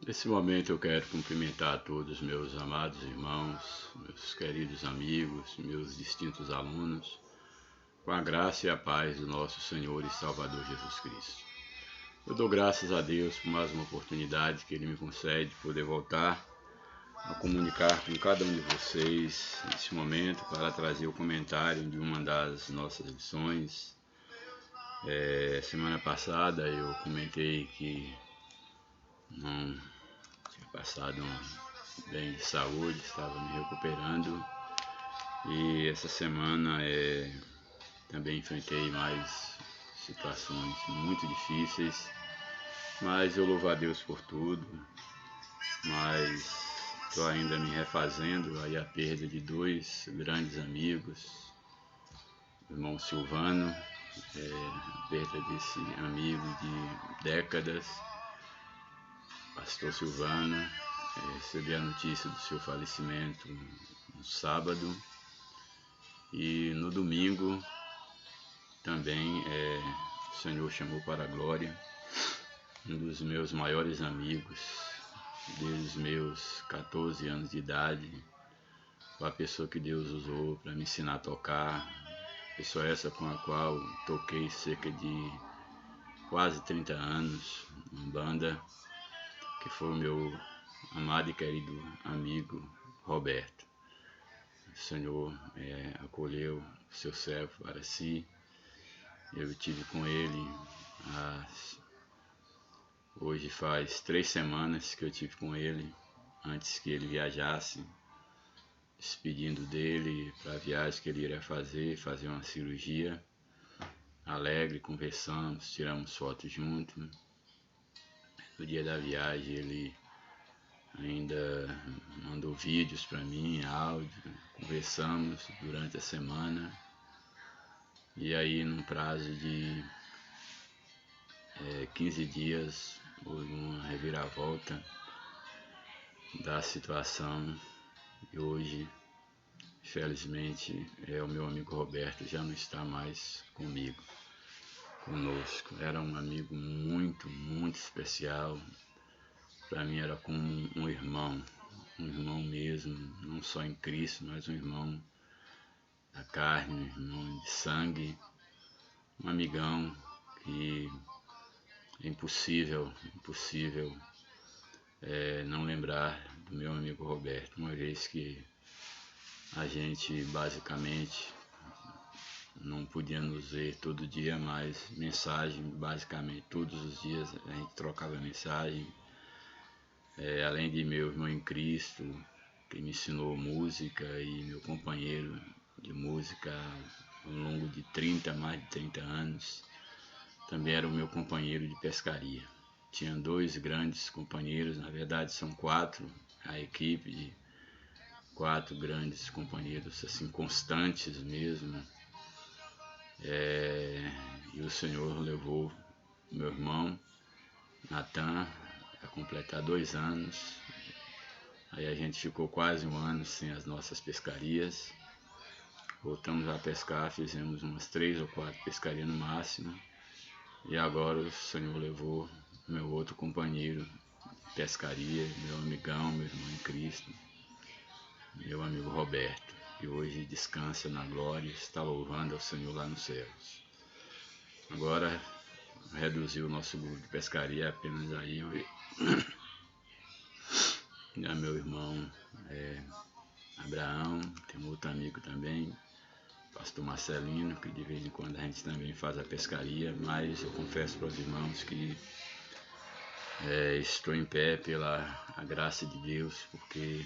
Nesse momento eu quero cumprimentar a todos meus amados irmãos, meus queridos amigos, meus distintos alunos, com a graça e a paz do nosso Senhor e Salvador Jesus Cristo. Eu dou graças a Deus por mais uma oportunidade que Ele me concede de poder voltar a comunicar com cada um de vocês nesse momento para trazer o comentário de uma das nossas lições. Semana passada eu comentei que não tinha passado bem de saúde, estava me recuperando e essa semana também enfrentei mais situações muito difíceis, mas eu louvo a Deus por tudo, mas estou ainda me refazendo aí a perda de dois grandes amigos, o irmão Silvano, perda desse amigo de décadas, pastor Silvano. Recebi a notícia do seu falecimento no sábado e no domingo também o Senhor chamou para a glória um dos meus maiores amigos, desde os meus 14 anos de idade, a pessoa que Deus usou para me ensinar a tocar, pessoa essa com a qual toquei cerca de quase 30 anos em banda, que foi o meu amado e querido amigo Roberto. O Senhor acolheu o seu servo para si. Eu tive com ele hoje faz 3 semanas que eu tive com ele, antes que ele viajasse, despedindo dele para a viagem que ele iria fazer uma cirurgia. Alegre, conversamos, tiramos fotos juntos. No dia da viagem ele ainda mandou vídeos para mim, áudio, conversamos durante a semana. E aí, num prazo de 15 dias, houve uma reviravolta da situação e hoje, infelizmente, o meu amigo Roberto já não está mais conosco. Era um amigo muito, muito especial. Para mim era como um irmão mesmo, não só em Cristo, mas um irmão da carne, um irmão de sangue, um amigão que é impossível não lembrar do meu amigo Roberto, uma vez que a gente basicamente não podia nos ver todo dia, mas mensagem, basicamente todos os dias a gente trocava mensagem. Além de meu irmão em Cristo, que me ensinou música e meu companheiro de música ao longo de mais de 30 anos, também era o meu companheiro de pescaria. Tinha 2 grandes companheiros, na verdade são 4, a equipe de 4 grandes companheiros, assim, constantes mesmo. E o Senhor levou meu irmão Natan a completar 2 anos. Aí a gente ficou quase 1 ano sem as nossas pescarias. Voltamos a pescar, fizemos umas 3 ou 4 pescarias no máximo. E agora o Senhor levou meu outro companheiro de pescaria, meu amigão, meu irmão em Cristo, meu amigo Roberto, que hoje descansa na glória, está louvando ao Senhor lá nos céus. Agora reduziu o nosso grupo de pescaria apenas aí e a meu irmão Abraão, tem um outro amigo também, pastor Marcelino, que de vez em quando a gente também faz a pescaria, mas eu confesso para os irmãos que estou em pé pela a graça de Deus, porque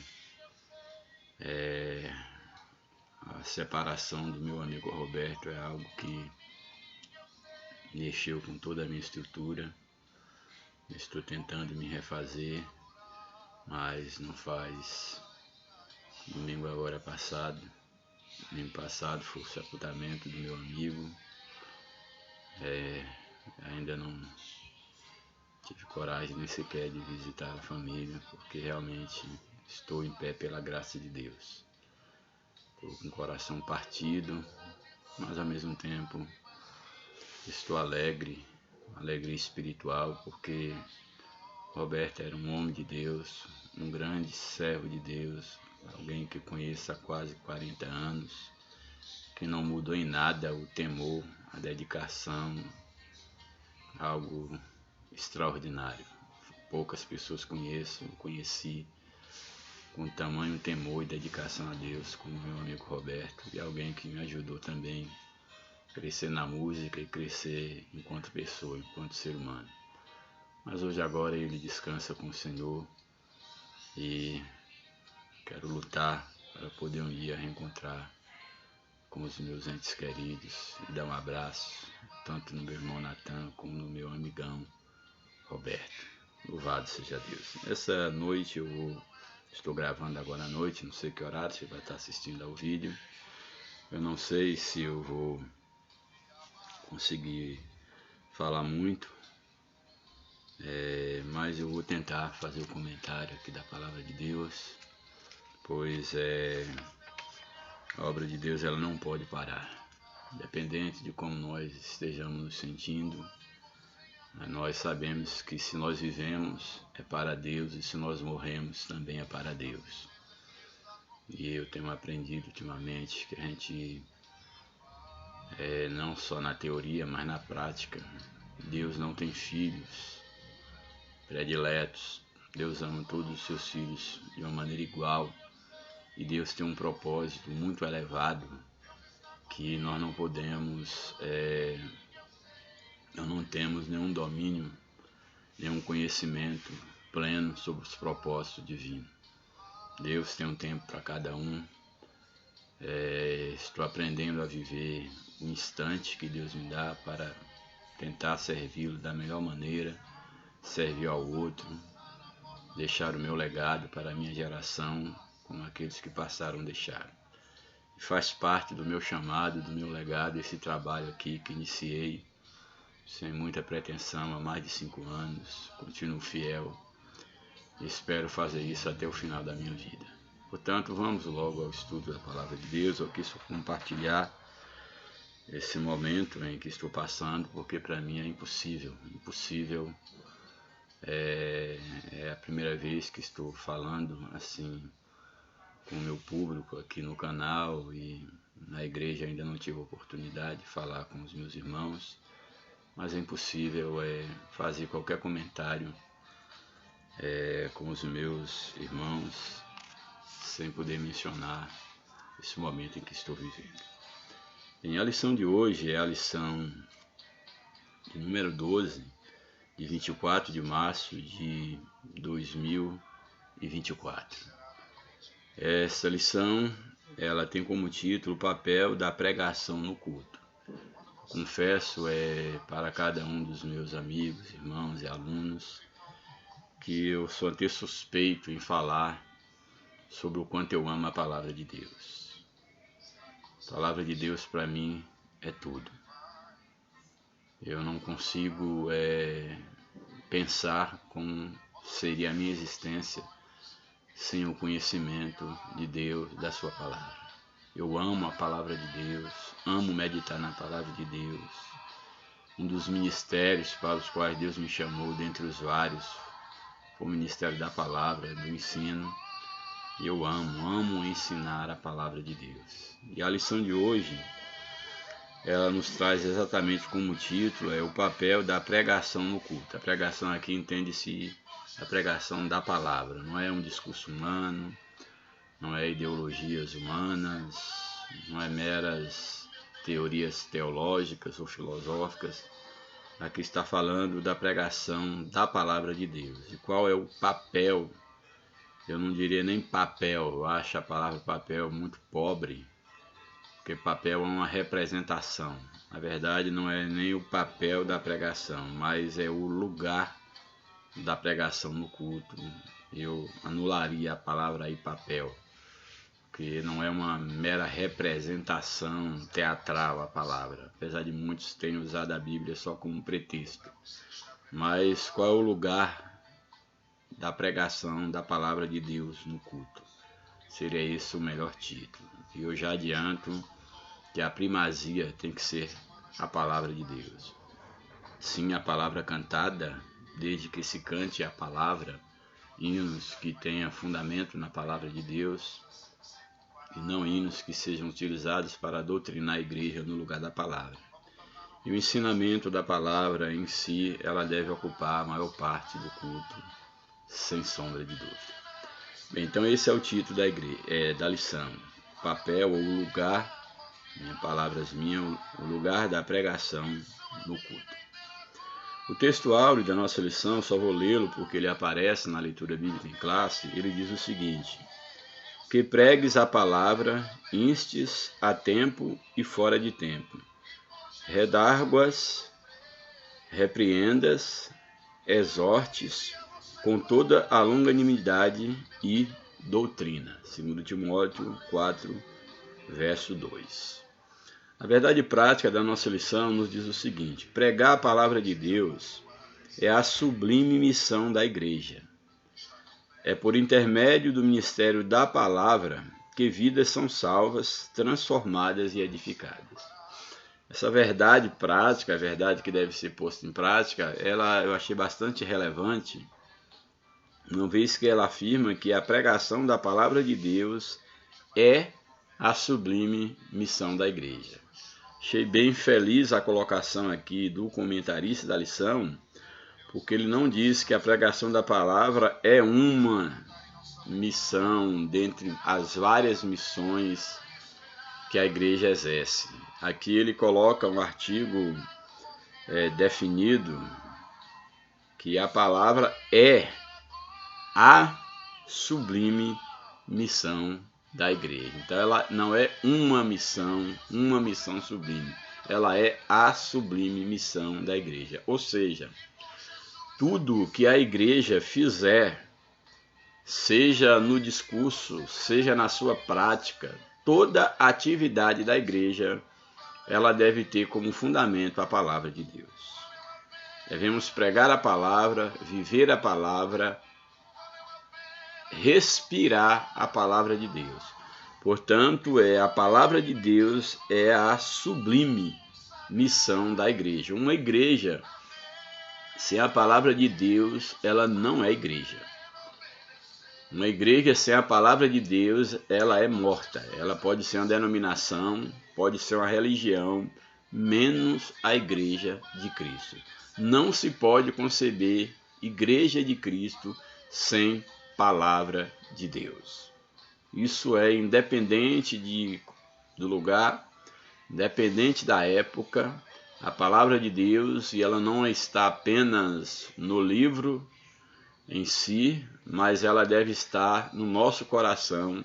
a separação do meu amigo Roberto é algo que mexeu com toda a minha estrutura. Estou tentando me refazer, mas não faz. Domingo passado foi o sepultamento do meu amigo. Ainda não tive coragem nem sequer de visitar a família, porque realmente estou em pé pela graça de Deus. Estou com o coração partido, mas ao mesmo tempo estou alegre, alegria espiritual, porque Roberto era um homem de Deus, um grande servo de Deus, alguém que conheço há quase 40 anos, que não mudou em nada o temor, a dedicação, algo extraordinário. Poucas pessoas conheci com tamanho temor e dedicação a Deus, como meu amigo Roberto, e alguém que me ajudou também a crescer na música e crescer enquanto pessoa, enquanto ser humano. Mas hoje agora ele descansa com o Senhor e quero lutar para poder um dia reencontrar com os meus entes queridos e dar um abraço, tanto no meu irmão Natan como no meu amigão Roberto. Louvado seja Deus. Essa noite estou gravando agora à noite, não sei que horário você vai estar assistindo ao vídeo. Eu não sei se eu vou conseguir falar muito, mas eu vou tentar fazer o comentário aqui da Palavra de Deus, pois a obra de Deus ela não pode parar, independente de como nós estejamos nos sentindo. Nós sabemos que se nós vivemos é para Deus e se nós morremos também é para Deus. E eu tenho aprendido ultimamente que a gente, não só na teoria, mas na prática, Deus não tem filhos prediletos. Deus ama todos os seus filhos de uma maneira igual. E Deus tem um propósito muito elevado que nós não podemos, nós não temos nenhum domínio, nenhum conhecimento pleno sobre os propósitos divinos. Deus tem um tempo para cada um. Estou aprendendo a viver o instante que Deus me dá para tentar servi-lo da melhor maneira, servir ao outro, deixar o meu legado para a minha geração, como aqueles que passaram deixaram. E faz parte do meu chamado, do meu legado, esse trabalho aqui que iniciei, sem muita pretensão, há mais de 5 anos, continuo fiel e espero fazer isso até o final da minha vida. Portanto, vamos logo ao estudo da Palavra de Deus. Eu quis compartilhar esse momento em que estou passando, porque para mim é impossível. É a primeira vez que estou falando assim com o meu público aqui no canal, e na igreja ainda não tive a oportunidade de falar com os meus irmãos, mas é impossível fazer qualquer comentário com os meus irmãos sem poder mencionar esse momento em que estou vivendo. A lição de hoje é a lição de número 12, de 24 de março de 2024. Essa lição ela tem como título o papel da pregação no culto. Confesso para cada um dos meus amigos, irmãos e alunos que eu sou até suspeito em falar sobre o quanto eu amo a Palavra de Deus. A Palavra de Deus para mim é tudo. Eu não consigo pensar como seria a minha existência sem o conhecimento de Deus, da sua Palavra. Eu amo a Palavra de Deus, amo meditar na Palavra de Deus. Um dos ministérios para os quais Deus me chamou, dentre os vários, foi o ministério da Palavra, do ensino. E eu amo ensinar a Palavra de Deus. E a lição de hoje, ela nos traz exatamente como título, o papel da pregação no culto. A pregação aqui entende-se a pregação da palavra, não é um discurso humano, não é ideologias humanas, não é meras teorias teológicas ou filosóficas. Aqui está falando da pregação da palavra de Deus. E qual é o papel? Eu não diria nem papel, eu acho a palavra papel muito pobre, porque papel é uma representação. Na verdade, não é nem o papel da pregação, mas é o lugar da pregação no culto. Eu anularia a palavra aí papel, porque não é uma mera representação teatral a palavra, apesar de muitos terem usado a Bíblia só como pretexto. Mas qual é o lugar da pregação da palavra de Deus no culto? Seria esse o melhor título. E eu já adianto que a primazia tem que ser a palavra de Deus. Sim, a palavra cantada desde que se cante a palavra, hinos que tenham fundamento na palavra de Deus, e não hinos que sejam utilizados para doutrinar a igreja no lugar da palavra. E o ensinamento da palavra em si, ela deve ocupar a maior parte do culto, sem sombra de dúvida. Bem, então esse é o título da lição. Papel ou lugar, palavras minhas, o lugar da pregação no culto. O texto áureo da nossa lição, só vou lê-lo porque ele aparece na leitura bíblica em classe, ele diz o seguinte: que pregues a palavra, instes a tempo e fora de tempo, redarguas, repreendas, exortes, com toda a longanimidade e doutrina. 2 Timóteo 4, verso 2. A verdade prática da nossa lição nos diz o seguinte: pregar a palavra de Deus é a sublime missão da igreja. É por intermédio do ministério da palavra que vidas são salvas, transformadas e edificadas. Essa verdade prática, a verdade que deve ser posta em prática, eu achei bastante relevante, uma vez que ela afirma que a pregação da palavra de Deus é a sublime missão da igreja. Achei bem feliz a colocação aqui do comentarista da lição, porque ele não diz que a pregação da palavra é uma missão dentre as várias missões que a igreja exerce. Aqui ele coloca um artigo definido que a palavra é a sublime missão da igreja. Então ela não é uma missão sublime. Ela é a sublime missão da igreja. Ou seja, tudo que a igreja fizer, seja no discurso, seja na sua prática, toda a atividade da igreja, ela deve ter como fundamento a palavra de Deus. Devemos pregar a palavra, viver a palavra, respirar a palavra de Deus. Portanto, a palavra de Deus é a sublime missão da igreja. Uma igreja, sem a palavra de Deus, ela não é igreja. Uma igreja sem a palavra de Deus, ela é morta. Ela pode ser uma denominação, pode ser uma religião, menos a igreja de Cristo. Não se pode conceber igreja de Cristo sem palavra de Deus. Isso é independente do lugar, independente da época. A palavra de Deus, e ela não está apenas no livro em si, mas ela deve estar no nosso coração,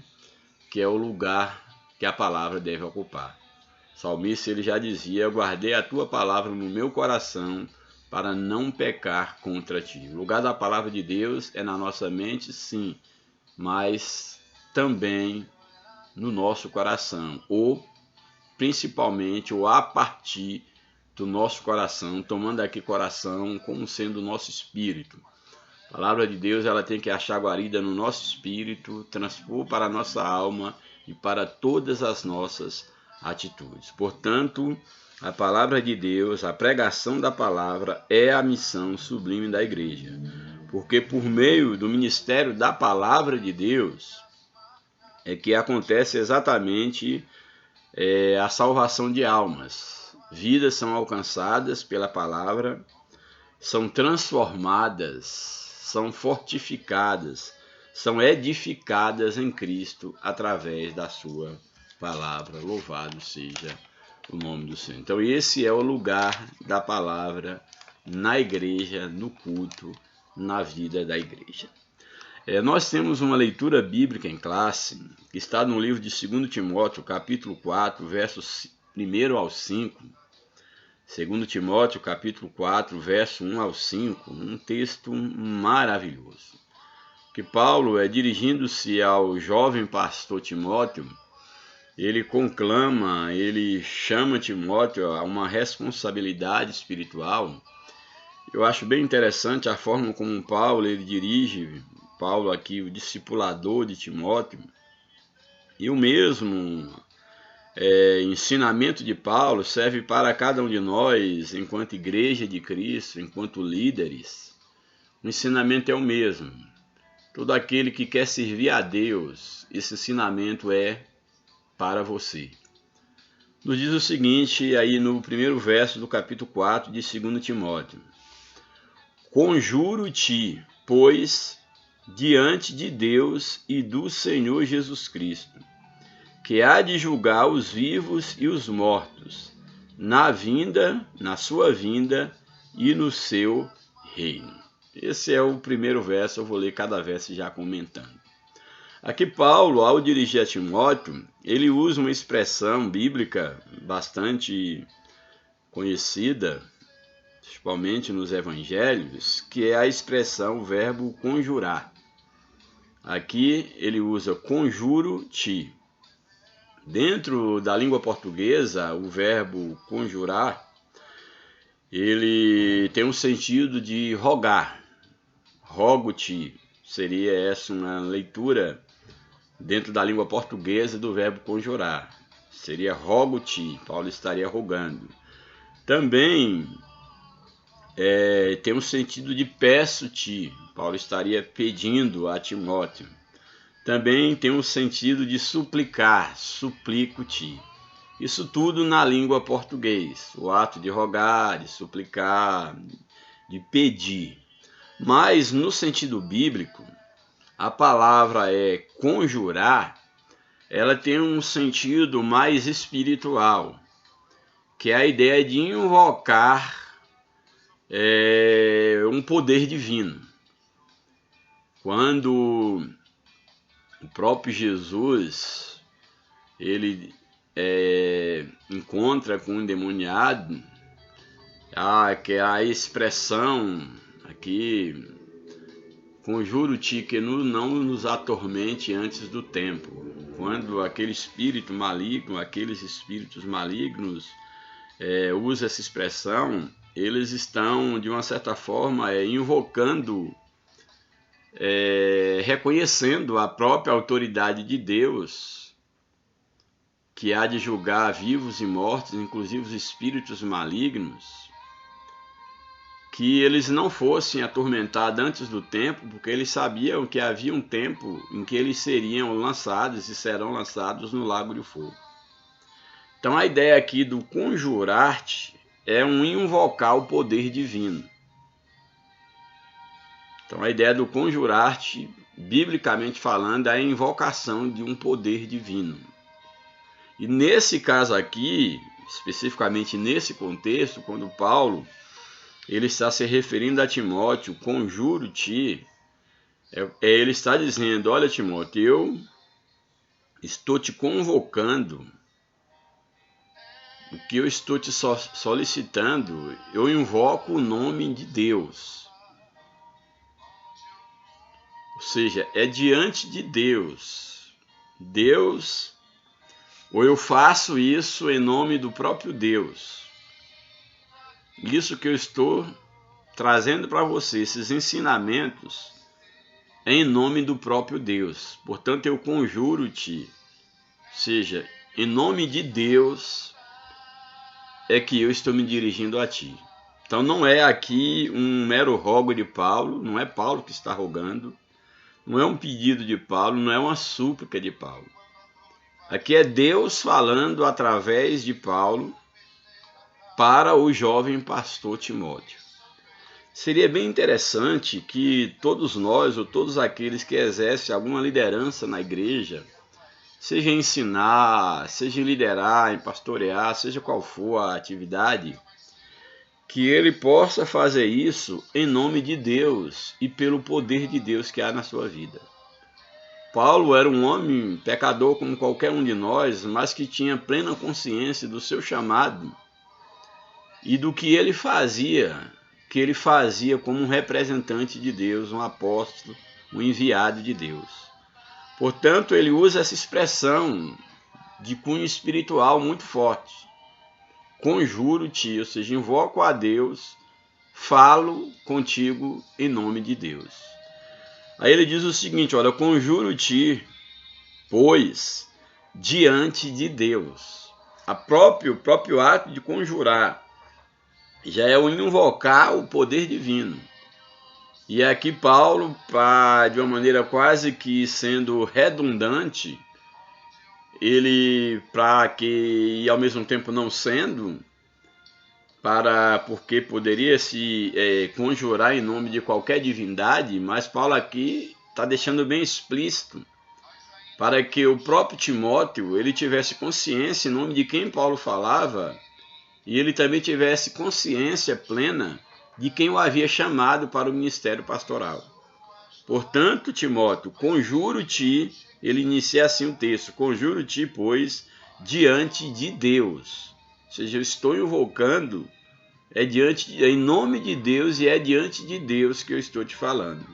que é o lugar que a palavra deve ocupar. O salmista ele já dizia: eu guardei a tua palavra no meu coração para não pecar contra ti. O lugar da palavra de Deus é na nossa mente, sim, mas também no nosso coração, ou principalmente, ou a partir do nosso coração, tomando aqui coração como sendo o nosso espírito. A palavra de Deus ela tem que achar guarida no nosso espírito, transpor para a nossa alma e para todas as nossas atitudes. Portanto, a palavra de Deus, a pregação da palavra é a missão sublime da igreja. Porque por meio do ministério da palavra de Deus é que acontece exatamente a salvação de almas. Vidas são alcançadas pela palavra, são transformadas, são fortificadas, são edificadas em Cristo através da sua palavra. Louvado seja o nome do Senhor. Então esse é o lugar da palavra na igreja, no culto, na vida da igreja. Nós temos uma leitura bíblica em classe, que está no livro de 2 Timóteo, capítulo 4, versos 1 ao 5. 2 Timóteo, capítulo 4, verso 1 ao 5, um texto maravilhoso. Que Paulo, dirigindo-se ao jovem pastor Timóteo, ele conclama, ele chama Timóteo a uma responsabilidade espiritual. Eu acho bem interessante a forma como Paulo ele dirige, Paulo aqui, o discipulador de Timóteo, e o mesmo ensinamento de Paulo serve para cada um de nós, enquanto igreja de Cristo, enquanto líderes. O ensinamento é o mesmo. Todo aquele que quer servir a Deus, esse ensinamento é para você. Nos diz o seguinte, aí no primeiro verso do capítulo 4 de 2 Timóteo. Conjuro-te, pois, diante de Deus e do Senhor Jesus Cristo, que há de julgar os vivos e os mortos, na sua vinda e no seu reino. Esse é o primeiro verso, eu vou ler cada verso já comentando. Aqui Paulo, ao dirigir a Timóteo, ele usa uma expressão bíblica bastante conhecida, principalmente nos evangelhos, que é a expressão o verbo conjurar. Aqui ele usa conjuro-te. Dentro da língua portuguesa, o verbo conjurar, ele tem um sentido de rogar. Rogo-te, seria essa uma leitura dentro da língua portuguesa do verbo conjurar. Seria rogo-te, Paulo estaria rogando. Também tem um sentido de peço-te, Paulo estaria pedindo a Timóteo. Também tem um sentido de suplicar, suplico-te. Isso tudo na língua portuguesa, o ato de rogar, de suplicar, de pedir. Mas no sentido bíblico, a palavra conjurar, ela tem um sentido mais espiritual, que é a ideia de invocar um poder divino. Quando o próprio Jesus, ele encontra com um endemoniado, que é a expressão aqui, conjuro-te que não nos atormente antes do tempo. Quando aquele espírito maligno, aqueles espíritos malignos usam essa expressão, eles estão, de uma certa forma, invocando, reconhecendo a própria autoridade de Deus, que há de julgar vivos e mortos, inclusive os espíritos malignos, que eles não fossem atormentados antes do tempo, porque eles sabiam que havia um tempo em que eles seriam lançados e serão lançados no lago de fogo. Então a ideia aqui do conjurar-te é um invocar o poder divino. Então a ideia do conjurar-te, biblicamente falando, é a invocação de um poder divino. E nesse caso aqui, especificamente nesse contexto, quando Paulo ele está se referindo a Timóteo, conjuro-te, ele está dizendo, olha Timóteo, eu estou te convocando, o que eu estou te solicitando, eu invoco o nome de Deus. Ou seja, é diante de Deus. Deus, ou eu faço isso em nome do próprio Deus. Isso que eu estou trazendo para você, esses ensinamentos, é em nome do próprio Deus. Portanto, eu conjuro-te, ou seja, em nome de Deus é que eu estou me dirigindo a ti. Então não é aqui um mero rogo de Paulo, não é Paulo que está rogando, não é um pedido de Paulo, não é uma súplica de Paulo. Aqui é Deus falando através de Paulo para o jovem pastor Timóteo. Seria bem interessante que todos nós, ou todos aqueles que exercem alguma liderança na igreja, seja ensinar, seja liderar, em pastorear, seja qual for a atividade, que ele possa fazer isso em nome de Deus e pelo poder de Deus que há na sua vida. Paulo era um homem pecador como qualquer um de nós, mas que tinha plena consciência do seu chamado e do que ele fazia como um representante de Deus, um apóstolo, um enviado de Deus. Portanto, ele usa essa expressão de cunho espiritual muito forte. Conjuro-te, ou seja, invoco a Deus, falo contigo em nome de Deus. Aí ele diz o seguinte, olha, conjuro-te, pois, diante de Deus. O próprio ato de conjurar já é o invocar o poder divino. E aqui Paulo, de uma maneira quase que sendo redundante, ele, e ao mesmo tempo não sendo, porque poderia se conjurar em nome de qualquer divindade, mas Paulo aqui está deixando bem explícito para que o próprio Timóteo ele tivesse consciência em nome de quem Paulo falava e ele também tivesse consciência plena de quem o havia chamado para o ministério pastoral. Portanto, Timóteo, conjuro-te, ele inicia assim o texto, conjuro-te, pois, diante de Deus. Ou seja, eu estou invocando, em nome de Deus e é diante de Deus que eu estou te falando.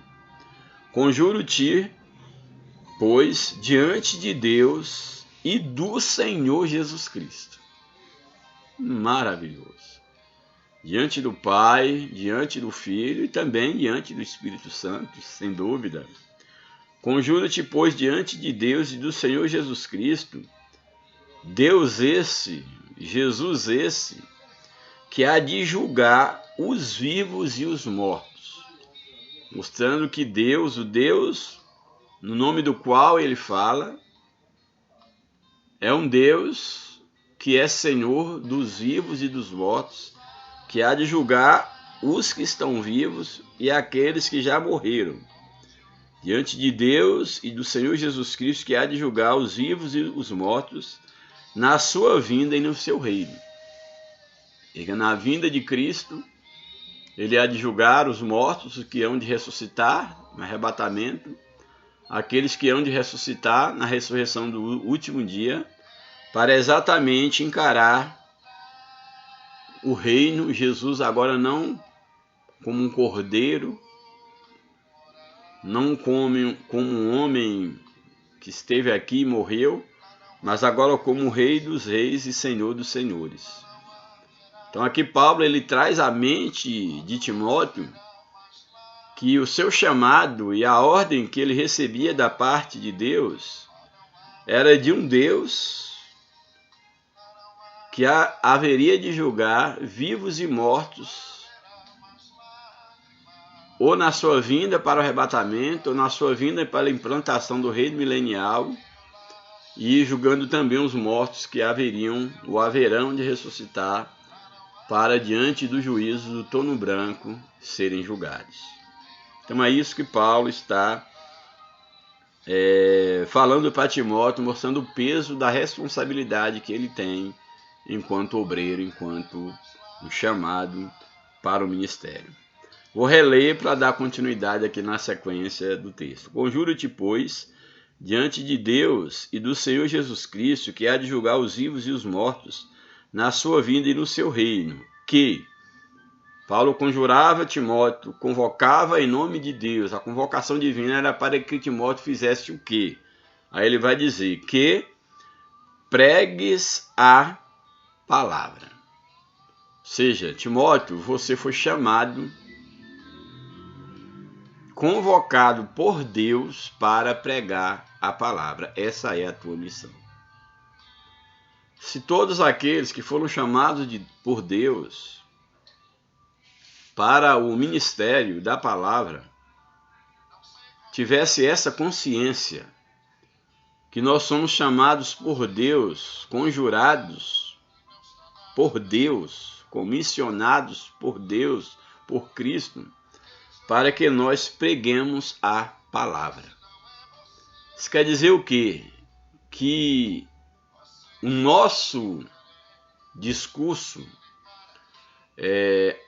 Conjuro-te, pois, diante de Deus e do Senhor Jesus Cristo. Maravilhoso. Diante do Pai, diante do Filho e também diante do Espírito Santo, sem dúvida. Conjuro-te, pois, diante de Deus e do Senhor Jesus Cristo, Deus esse, Jesus esse, que há de julgar os vivos e os mortos, mostrando que Deus, o Deus no nome do qual ele fala, é um Deus que é Senhor dos vivos e dos mortos, que há de julgar os que estão vivos e aqueles que já morreram. Diante de Deus e do Senhor Jesus Cristo, que há de julgar os vivos e os mortos na sua vinda e no seu reino. E na vinda de Cristo, ele há de julgar os mortos que hão de ressuscitar no arrebatamento, aqueles que hão de ressuscitar na ressurreição do último dia, para exatamente encarar o reino, Jesus agora não como um cordeiro, não como um homem que esteve aqui e morreu, mas agora como Rei dos Reis e Senhor dos Senhores. Então aqui Paulo ele traz à mente de Timóteo que o seu chamado e a ordem que ele recebia da parte de Deus era de um Deus que haveria de julgar vivos e mortos, ou na sua vinda para o arrebatamento, ou na sua vinda para a implantação do reino milenial, e julgando também os mortos que haverão de ressuscitar para diante do juízo do trono branco serem julgados. Então é isso que Paulo está falando para Timóteo, mostrando o peso da responsabilidade que ele tem enquanto obreiro, enquanto um chamado para o ministério. Vou reler para dar continuidade aqui na sequência do texto. Conjuro-te, pois, diante de Deus e do Senhor Jesus Cristo, que há de julgar os vivos e os mortos na sua vinda e no seu reino, que Paulo conjurava Timóteo, convocava em nome de Deus. A convocação divina era para que Timóteo fizesse o quê? Aí ele vai dizer que pregues a palavra. Ou seja, Timóteo, você foi chamado, convocado por Deus para pregar a palavra. Essa é a tua missão. Se todos aqueles que foram chamados por Deus para o ministério da palavra tivesse essa consciência que nós somos chamados por Deus, conjurados por Deus, comissionados por Deus, por Cristo, para que nós preguemos a palavra. Isso quer dizer o quê? Que o nosso discurso,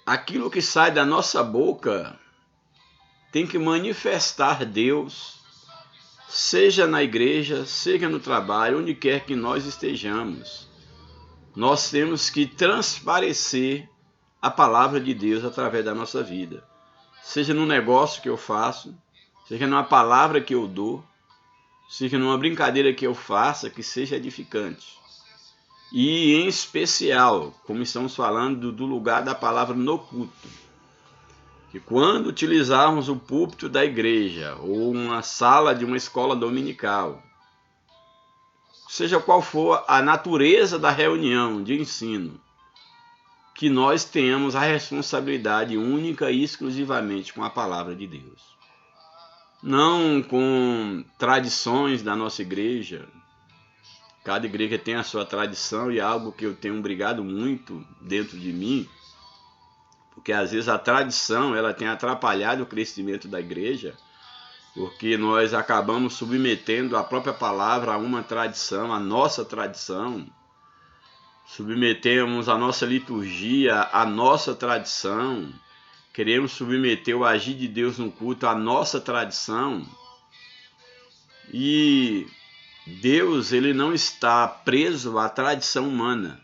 aquilo que sai da nossa boca, tem que manifestar Deus, seja na igreja, seja no trabalho, onde quer que nós estejamos. Nós temos que transparecer a palavra de Deus através da nossa vida. Seja no negócio que eu faço, seja numa palavra que eu dou, seja numa brincadeira que eu faça, que seja edificante. E em especial, como estamos falando do lugar da palavra no culto, que quando utilizarmos o púlpito da igreja ou uma sala de uma escola dominical, seja qual for a natureza da reunião de ensino, que nós tenhamos a responsabilidade única e exclusivamente com a palavra de Deus. Não com tradições da nossa igreja. Cada igreja tem a sua tradição e é algo que eu tenho brigado muito dentro de mim, porque às vezes a tradição ela tem atrapalhado o crescimento da igreja, porque nós acabamos submetendo a própria palavra a uma tradição, a nossa tradição, submetemos a nossa liturgia à nossa tradição, queremos submeter o agir de Deus no culto à nossa tradição, e Deus ele não está preso à tradição humana.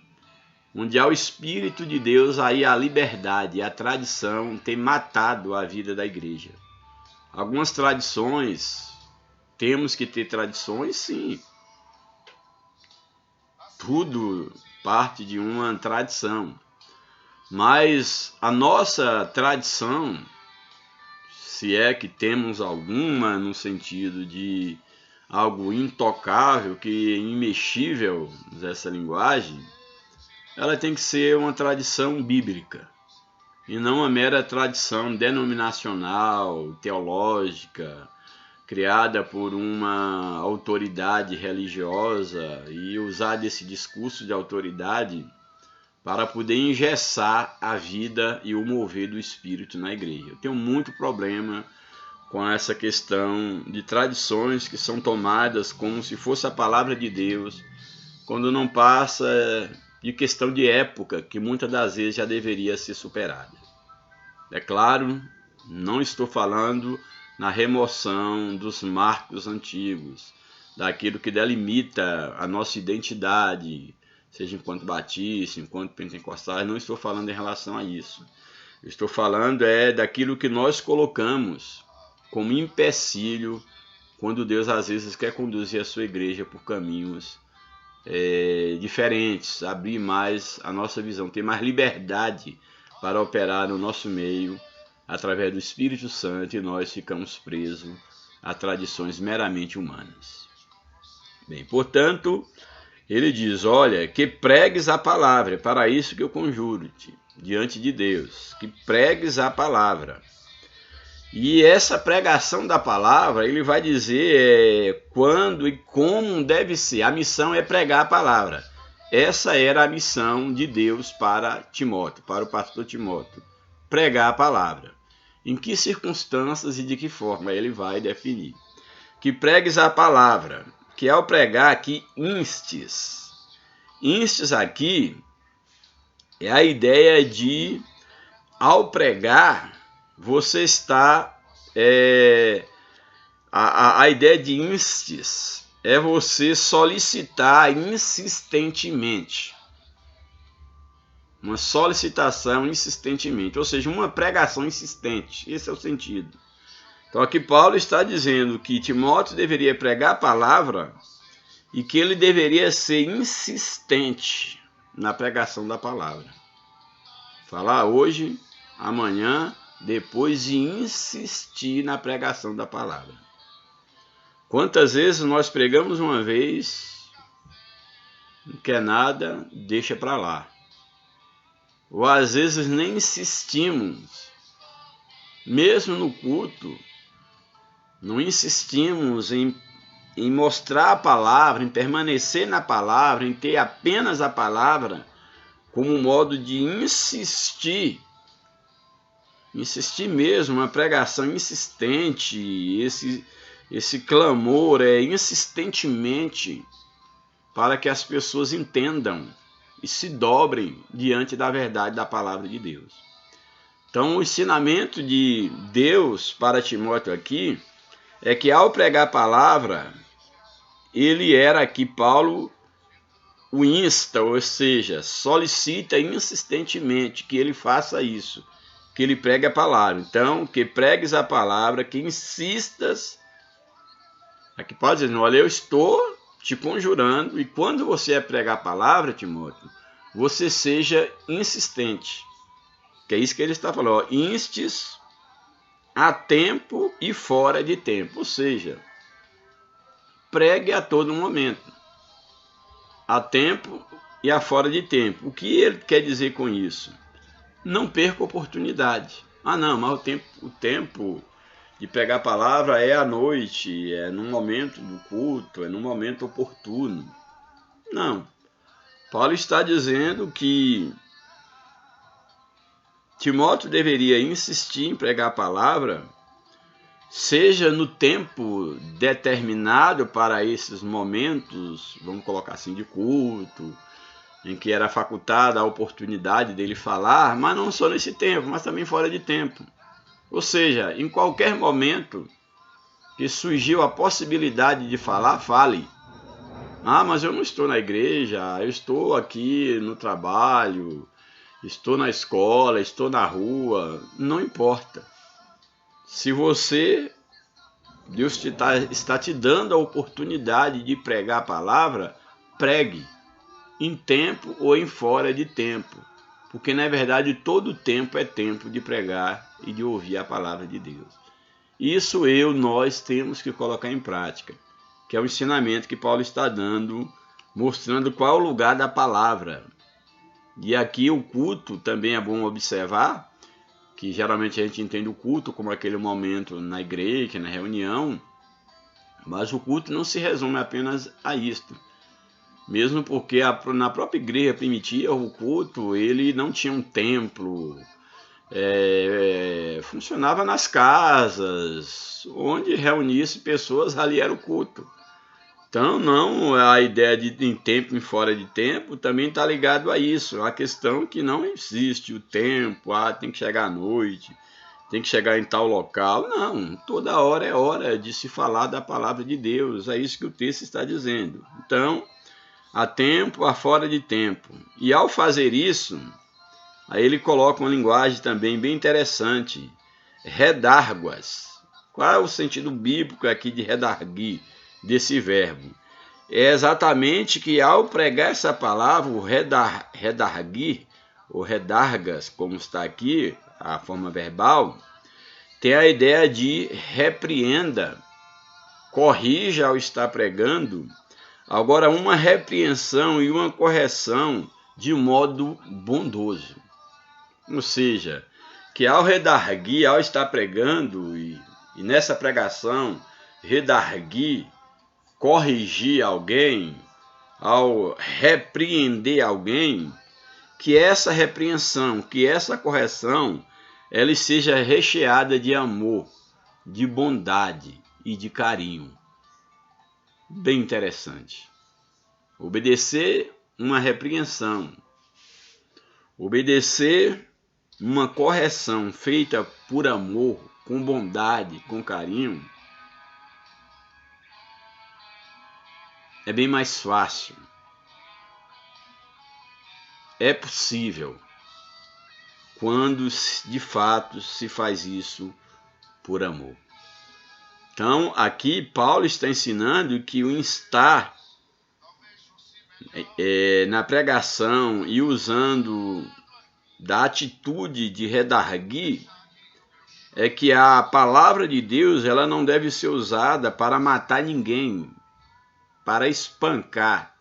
Onde há o Espírito de Deus, aí há a liberdade, e a tradição tem matado a vida da igreja. Algumas tradições, temos que ter tradições, sim. Tudo parte de uma tradição. Mas a nossa tradição, se é que temos alguma no sentido de algo intocável, que é imexível nessa linguagem, ela tem que ser uma tradição bíblica e não uma mera tradição denominacional, teológica, criada por uma autoridade religiosa e usar desse discurso de autoridade para poder engessar a vida e o mover do Espírito na igreja. Eu tenho muito problema com essa questão de tradições que são tomadas como se fosse a palavra de Deus, quando não passa de questão de época, que muitas das vezes já deveria ser superada. É claro, não estou falando na remoção dos marcos antigos, daquilo que delimita a nossa identidade, seja enquanto batista, enquanto pentecostais, não estou falando em relação a isso. Eu estou falando daquilo que nós colocamos como empecilho quando Deus às vezes quer conduzir a sua igreja por caminhos diferentes, abrir mais a nossa visão, ter mais liberdade para operar no nosso meio através do Espírito Santo, e nós ficamos presos a tradições meramente humanas. Bem, portanto, ele diz, olha, que pregues a palavra, é para isso que eu conjuro-te diante de Deus, que pregues a palavra. E essa pregação da palavra, ele vai dizer quando e como deve ser. A missão é pregar a palavra. Essa era a missão de Deus para Timóteo, para o pastor Timóteo. Pregar a palavra. Em que circunstâncias e de que forma ele vai definir. Que pregues a palavra, que ao pregar aqui, instes. Instes aqui é a ideia de, ao pregar, você está... A ideia de instes é você solicitar insistentemente. Uma solicitação insistentemente, ou seja, uma pregação insistente. Esse é o sentido. Então aqui Paulo está dizendo que Timóteo deveria pregar a palavra e que ele deveria ser insistente na pregação da palavra. Falar hoje, amanhã, depois de insistir na pregação da palavra. Quantas vezes nós pregamos uma vez, não quer nada, deixa para lá. Ou às vezes nem insistimos, mesmo no culto, não insistimos em mostrar a palavra, em permanecer na palavra, em ter apenas a palavra como um modo de insistir mesmo, uma pregação insistente, esse clamor insistentemente para que as pessoas entendam e se dobrem diante da verdade da palavra de Deus. Então, o ensinamento de Deus para Timóteo aqui é que ao pregar a palavra, ele era aqui, Paulo o insta, ou seja, solicita insistentemente que ele faça isso, que ele pregue a palavra. Então, que pregues a palavra, que insistas. Aqui Paulo diz, olha, eu estou te conjurando, e quando você pregar a palavra, Timóteo, você seja insistente. Que é isso que ele está falando, ó, instes a tempo e fora de tempo, ou seja, pregue a todo momento, a tempo e a fora de tempo. O que ele quer dizer com isso? não perca a oportunidade. Ah não, mas o tempo de pregar a palavra é à noite, é no momento do culto, é no momento oportuno. Não. Paulo está dizendo que Timóteo deveria insistir em pregar a palavra, seja no tempo determinado para esses momentos, vamos colocar assim, de culto, em que era facultada a oportunidade dele falar, mas não só nesse tempo, mas também fora de tempo. Ou seja, em qualquer momento que surgiu a possibilidade de falar, fale. Ah, mas eu não estou na igreja, eu estou aqui no trabalho, estou na escola, estou na rua, não importa. Se Deus está te dando a oportunidade de pregar a palavra, pregue, em tempo ou em fora de tempo. Porque, na verdade, todo tempo é tempo de pregar e de ouvir a palavra de Deus. Isso nós temos que colocar em prática, que é o ensinamento que Paulo está dando, mostrando qual é o lugar da palavra. E aqui o culto também é bom observar, que geralmente a gente entende o culto como aquele momento na igreja, na reunião, mas o culto não se resume apenas a isto. Mesmo porque na própria igreja primitiva, o culto ele não tinha um templo, funcionava nas casas, onde reunisse pessoas, ali era o culto. Então, não, a ideia de em tempo e fora de tempo também está ligado a isso. A questão que não existe o tempo, tem que chegar à noite, tem que chegar em tal local. Não, toda hora é hora de se falar da palavra de Deus. É isso que o texto está dizendo. Então, há tempo, há fora de tempo. E ao fazer isso, aí ele coloca uma linguagem também bem interessante. Redárguas. Qual é o sentido bíblico aqui de redarguir, desse verbo? É exatamente que ao pregar essa palavra, o redarguir, ou redargas, como está aqui, a forma verbal, tem a ideia de repreenda, corrija ao estar pregando. Agora, uma repreensão e uma correção de modo bondoso. Ou seja, que ao redarguir, ao estar pregando, e nessa pregação, redarguir, corrigir alguém, ao repreender alguém, que essa repreensão, que essa correção, ela seja recheada de amor, de bondade e de carinho. Bem interessante. Obedecer uma repreensão, obedecer uma correção feita por amor, com bondade, com carinho, é bem mais fácil. É possível quando de fato se faz isso por amor. Então, aqui Paulo está ensinando que o instar na pregação e usando da atitude de redarguir é que a palavra de Deus ela não deve ser usada para matar ninguém, para espancar.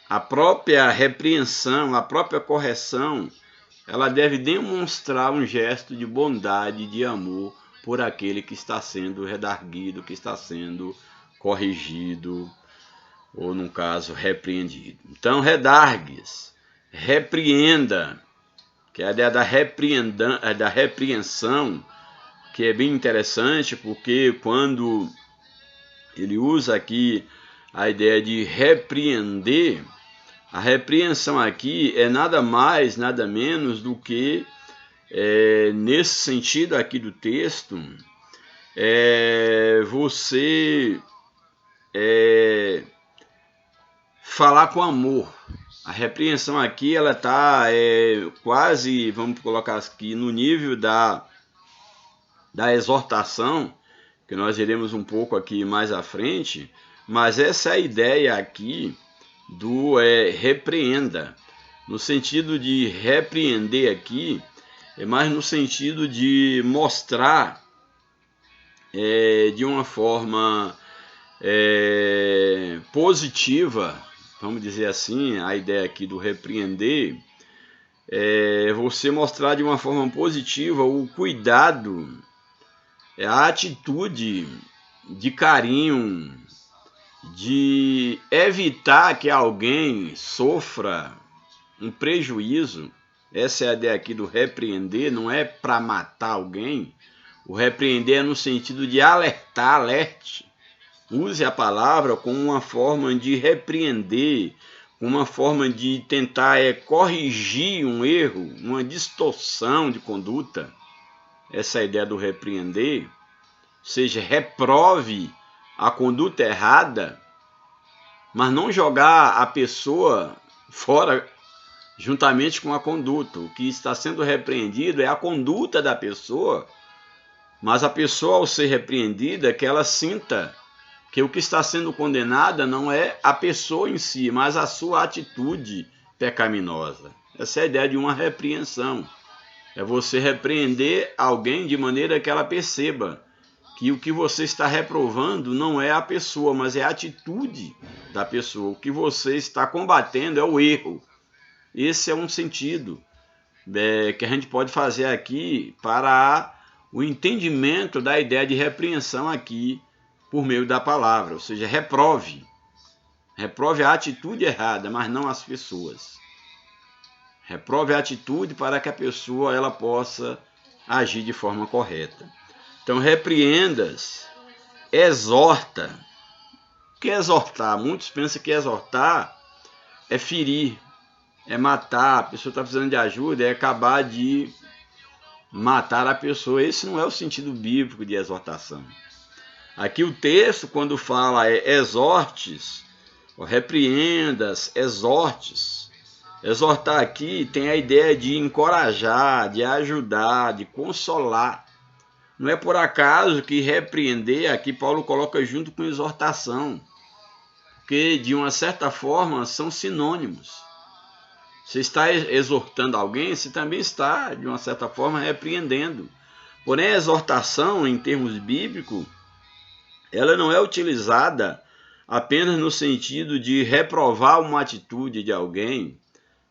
A própria repreensão, a própria correção, ela deve demonstrar um gesto de bondade e de amor por aquele que está sendo redarguido, que está sendo corrigido, ou, no caso, repreendido. Então, redargues, repreenda, que é a ideia da repreensão, que é bem interessante, porque quando ele usa aqui a ideia de repreender, a repreensão aqui é nada mais, nada menos do que, nesse sentido aqui do texto, você falar com amor. A repreensão aqui ela está quase, vamos colocar aqui, no nível da exortação, que nós iremos um pouco aqui mais à frente, mas essa é a ideia aqui do repreenda. No sentido de repreender aqui, é mais no sentido de mostrar de uma forma positiva, vamos dizer assim, a ideia aqui do repreender, você mostrar de uma forma positiva o cuidado, a atitude de carinho, de evitar que alguém sofra um prejuízo. Essa é a ideia aqui do repreender, não é para matar alguém. O repreender é no sentido de alertar, alerte. Use a palavra como uma forma de repreender, uma forma de tentar corrigir um erro, uma distorção de conduta. Essa é a ideia do repreender. Ou seja, reprove a conduta errada, mas não jogar a pessoa fora juntamente com a conduta. O que está sendo repreendido é a conduta da pessoa, mas a pessoa, ao ser repreendida, que ela sinta que o que está sendo condenada não é a pessoa em si, mas a sua atitude pecaminosa. Essa é a ideia de uma repreensão. É você repreender alguém de maneira que ela perceba que o que você está reprovando não é a pessoa, mas é a atitude da pessoa. O que você está combatendo é o erro. Esse é um sentido que a gente pode fazer aqui para o entendimento da ideia de repreensão aqui por meio da palavra, ou seja, reprove. Reprove a atitude errada, mas não as pessoas. Reprove a atitude para que a pessoa ela possa agir de forma correta. Então, repreendas, exorta. O que é exortar? Muitos pensam que exortar é ferir, é matar, a pessoa está precisando de ajuda, é acabar de matar a pessoa. Esse não é o sentido bíblico de exortação. Aqui o texto, quando fala exortes, repreendas, exortes. Exortar aqui tem a ideia de encorajar, de ajudar, de consolar. Não é por acaso que repreender aqui Paulo coloca junto com exortação, porque de uma certa forma são sinônimos. Você está exortando alguém, você também está, de uma certa forma, repreendendo. Porém, a exortação, em termos bíblicos, ela não é utilizada apenas no sentido de reprovar uma atitude de alguém,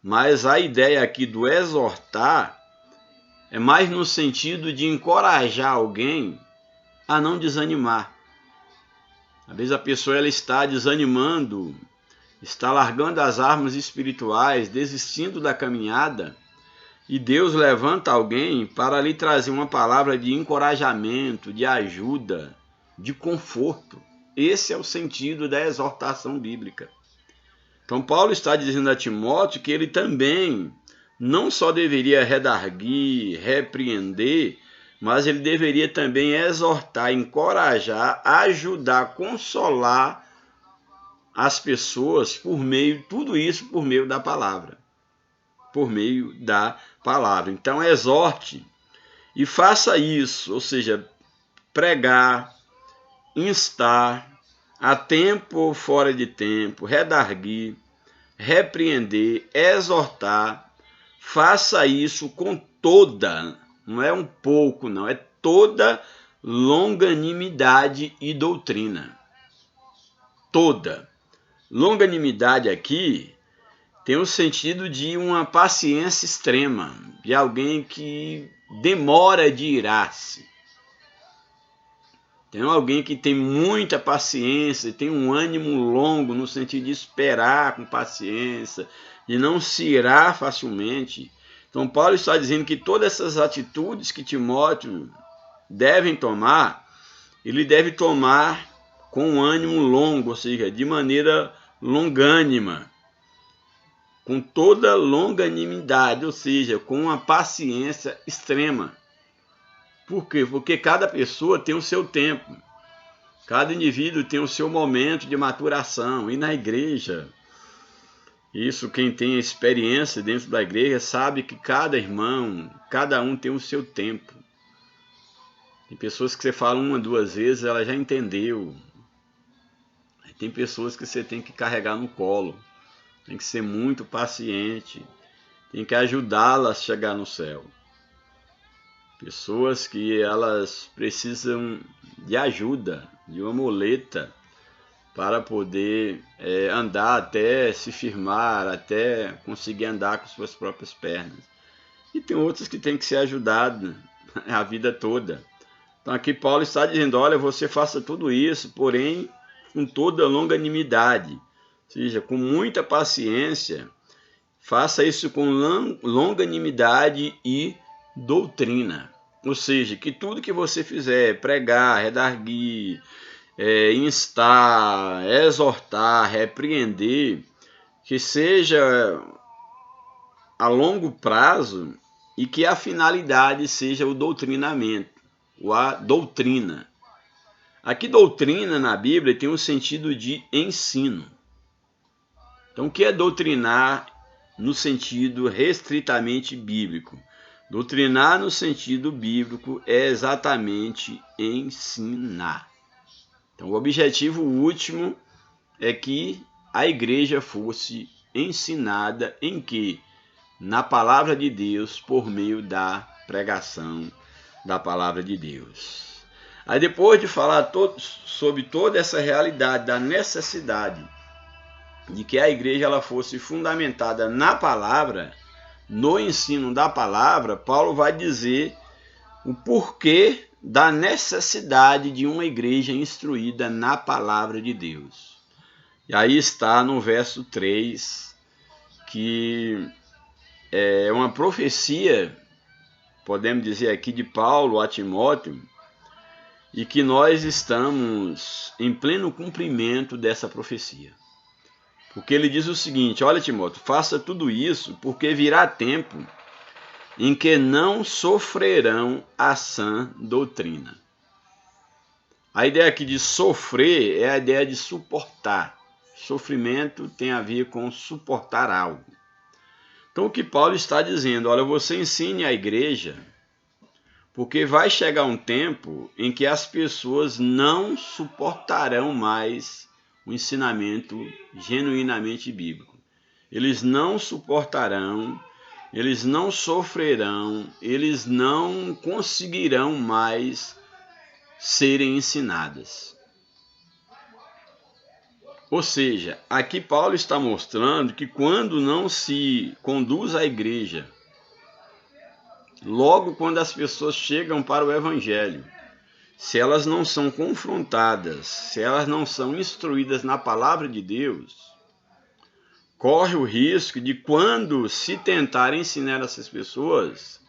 mas a ideia aqui do exortar é mais no sentido de encorajar alguém a não desanimar. Às vezes a pessoa ela está desanimando, está largando as armas espirituais, desistindo da caminhada, e Deus levanta alguém para lhe trazer uma palavra de encorajamento, de ajuda, de conforto. Esse é o sentido da exortação bíblica. Então Paulo está dizendo a Timóteo que ele também não só deveria redarguir, repreender, mas ele deveria também exortar, encorajar, ajudar, consolar as pessoas por meio, tudo isso por meio da palavra. Por meio da palavra. Então exorte e faça isso, ou seja, pregar, instar, a tempo ou fora de tempo, redarguir, repreender, exortar. Faça isso com toda, não é um pouco, não, é toda longanimidade e doutrina. Toda. Longanimidade aqui tem o sentido de uma paciência extrema, de alguém que demora de irar-se. Tem alguém que tem muita paciência, tem um ânimo longo no sentido de esperar com paciência, de não se irar facilmente. Então Paulo está dizendo que todas essas atitudes que Timóteo devem tomar, ele deve tomar com um ânimo longo, ou seja, de maneira longânima, com toda longanimidade, ou seja, com uma paciência extrema. Por quê? Porque cada pessoa tem o seu tempo, cada indivíduo tem o seu momento de maturação. E na igreja, isso quem tem experiência dentro da igreja sabe que cada irmão, cada um tem o seu tempo. Tem pessoas que você fala uma, duas vezes, ela já entendeu. Tem pessoas que você tem que carregar no colo, tem que ser muito paciente, tem que ajudá-la a chegar no céu. Pessoas que elas precisam de ajuda, de uma muleta, para poder andar até se firmar, até conseguir andar com suas próprias pernas. E tem outros que têm que ser ajudados a vida toda. Então aqui Paulo está dizendo, olha, você faça tudo isso, porém com toda longanimidade, ou seja, com muita paciência, faça isso com longanimidade e doutrina. Ou seja, que tudo que você fizer, pregar, redarguir, instar, exortar, repreender, que seja a longo prazo e que a finalidade seja o doutrinamento, ou a doutrina. Aqui doutrina na Bíblia tem um sentido de ensino. Então o que é doutrinar no sentido restritamente bíblico? Doutrinar no sentido bíblico é exatamente ensinar. Então o objetivo último é que a igreja fosse ensinada em quê? Na palavra de Deus, por meio da pregação da palavra de Deus. Aí depois de falar sobre toda essa realidade da necessidade de que a igreja ela fosse fundamentada na palavra, no ensino da palavra, Paulo vai dizer o porquê da necessidade de uma igreja instruída na palavra de Deus. E aí está no verso 3, que é uma profecia, podemos dizer aqui, de Paulo a Timóteo, e que nós estamos em pleno cumprimento dessa profecia. Porque ele diz o seguinte, olha Timóteo, faça tudo isso, porque virá tempo em que não sofrerão a sã doutrina. A ideia aqui de sofrer é a ideia de suportar. Sofrimento tem a ver com suportar algo. Então o que Paulo está dizendo, olha, você ensine a igreja, porque vai chegar um tempo em que as pessoas não suportarão mais o ensinamento genuinamente bíblico. Eles não suportarão, eles não sofrerão, eles não conseguirão mais serem ensinadas. Ou seja, aqui Paulo está mostrando que quando não se conduz a igreja, logo quando as pessoas chegam para o evangelho, se elas não são confrontadas, se elas não são instruídas na palavra de Deus, corre o risco de quando se tentar ensinar essas pessoas,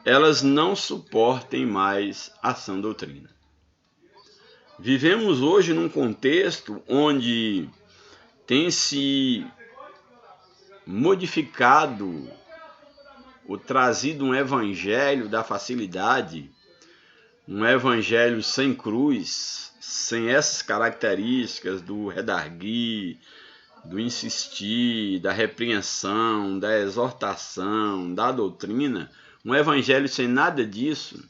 elas não suportem mais a sã doutrina. Vivemos hoje num contexto onde tem se modificado ou trazido um evangelho da facilidade, um evangelho sem cruz, sem essas características do redarguir, do insistir, da repreensão, da exortação, da doutrina, um evangelho sem nada disso.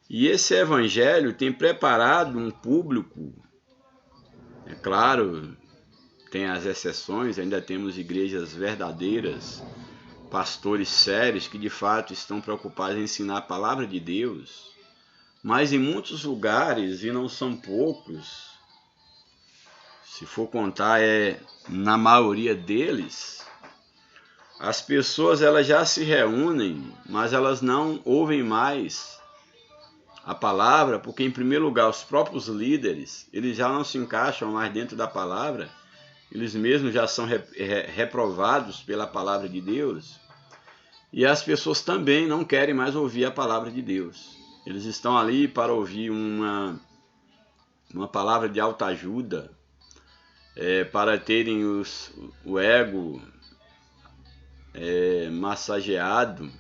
E esse evangelho tem preparado um público, é claro, tem as exceções, ainda temos igrejas verdadeiras, pastores sérios que de fato estão preocupados em ensinar a palavra de Deus, mas em muitos lugares, e não são poucos, se for contar na maioria deles, as pessoas elas já se reúnem, mas elas não ouvem mais a palavra, porque em primeiro lugar os próprios líderes, eles já não se encaixam mais dentro da palavra, eles mesmos já são reprovados pela palavra de Deus, e as pessoas também não querem mais ouvir a palavra de Deus. Eles estão ali para ouvir uma palavra de autoajuda, para terem o ego massageado,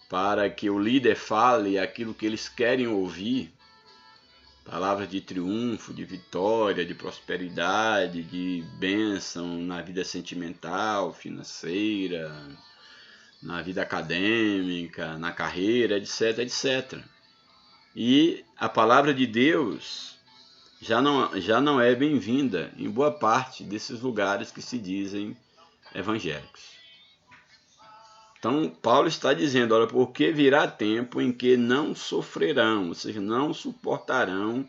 para que o líder fale aquilo que eles querem ouvir, palavras de triunfo, de vitória, de prosperidade, de bênção na vida sentimental, financeira, na vida acadêmica, na carreira, etc, etc. E a palavra de Deus já não é bem-vinda em boa parte desses lugares que se dizem evangélicos. Então, Paulo está dizendo, olha, porque virá tempo em que não sofrerão, ou seja, não suportarão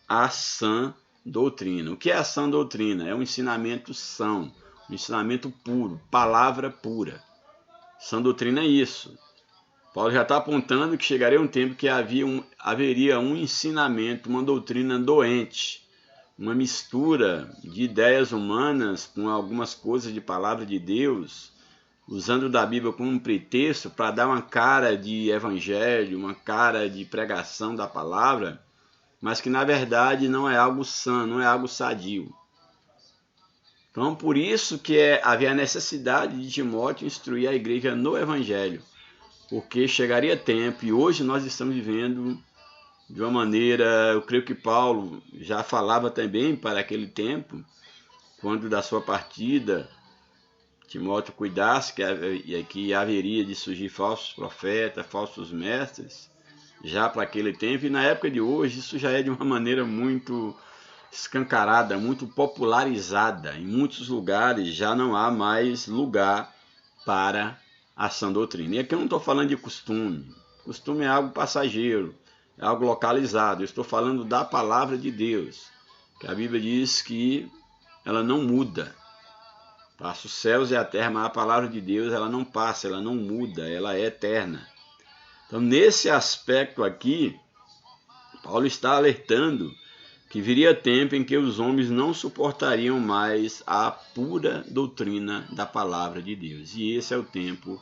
a sã doutrina. O que é a sã doutrina? É um ensinamento são, um ensinamento puro, palavra pura. Sã doutrina é isso. Paulo já está apontando que chegaria um tempo que haveria um ensinamento, uma doutrina doente, uma mistura de ideias humanas com algumas coisas de palavra de Deus, usando da Bíblia como um pretexto para dar uma cara de evangelho, uma cara de pregação da palavra, mas que na verdade não é algo sã, não é algo sadio. Então, por isso que havia a necessidade de Timóteo instruir a igreja no evangelho, porque chegaria tempo, e hoje nós estamos vivendo de uma maneira, eu creio que Paulo já falava também para aquele tempo, quando da sua partida, Timóteo cuidasse que haveria de surgir falsos profetas, falsos mestres, já para aquele tempo, e na época de hoje isso já é de uma maneira muito escancarada, muito popularizada. Em muitos lugares já não há mais lugar para a sã doutrina. E aqui eu não estou falando de costume. Costume é algo passageiro, é algo localizado. Eu estou falando da palavra de Deus, que a Bíblia diz que ela não muda. Passa os céus e a terra, mas a palavra de Deus ela não passa, ela não muda, ela é eterna. Então, nesse aspecto aqui, Paulo está alertando que viria tempo em que os homens não suportariam mais a pura doutrina da palavra de Deus. E esse é o tempo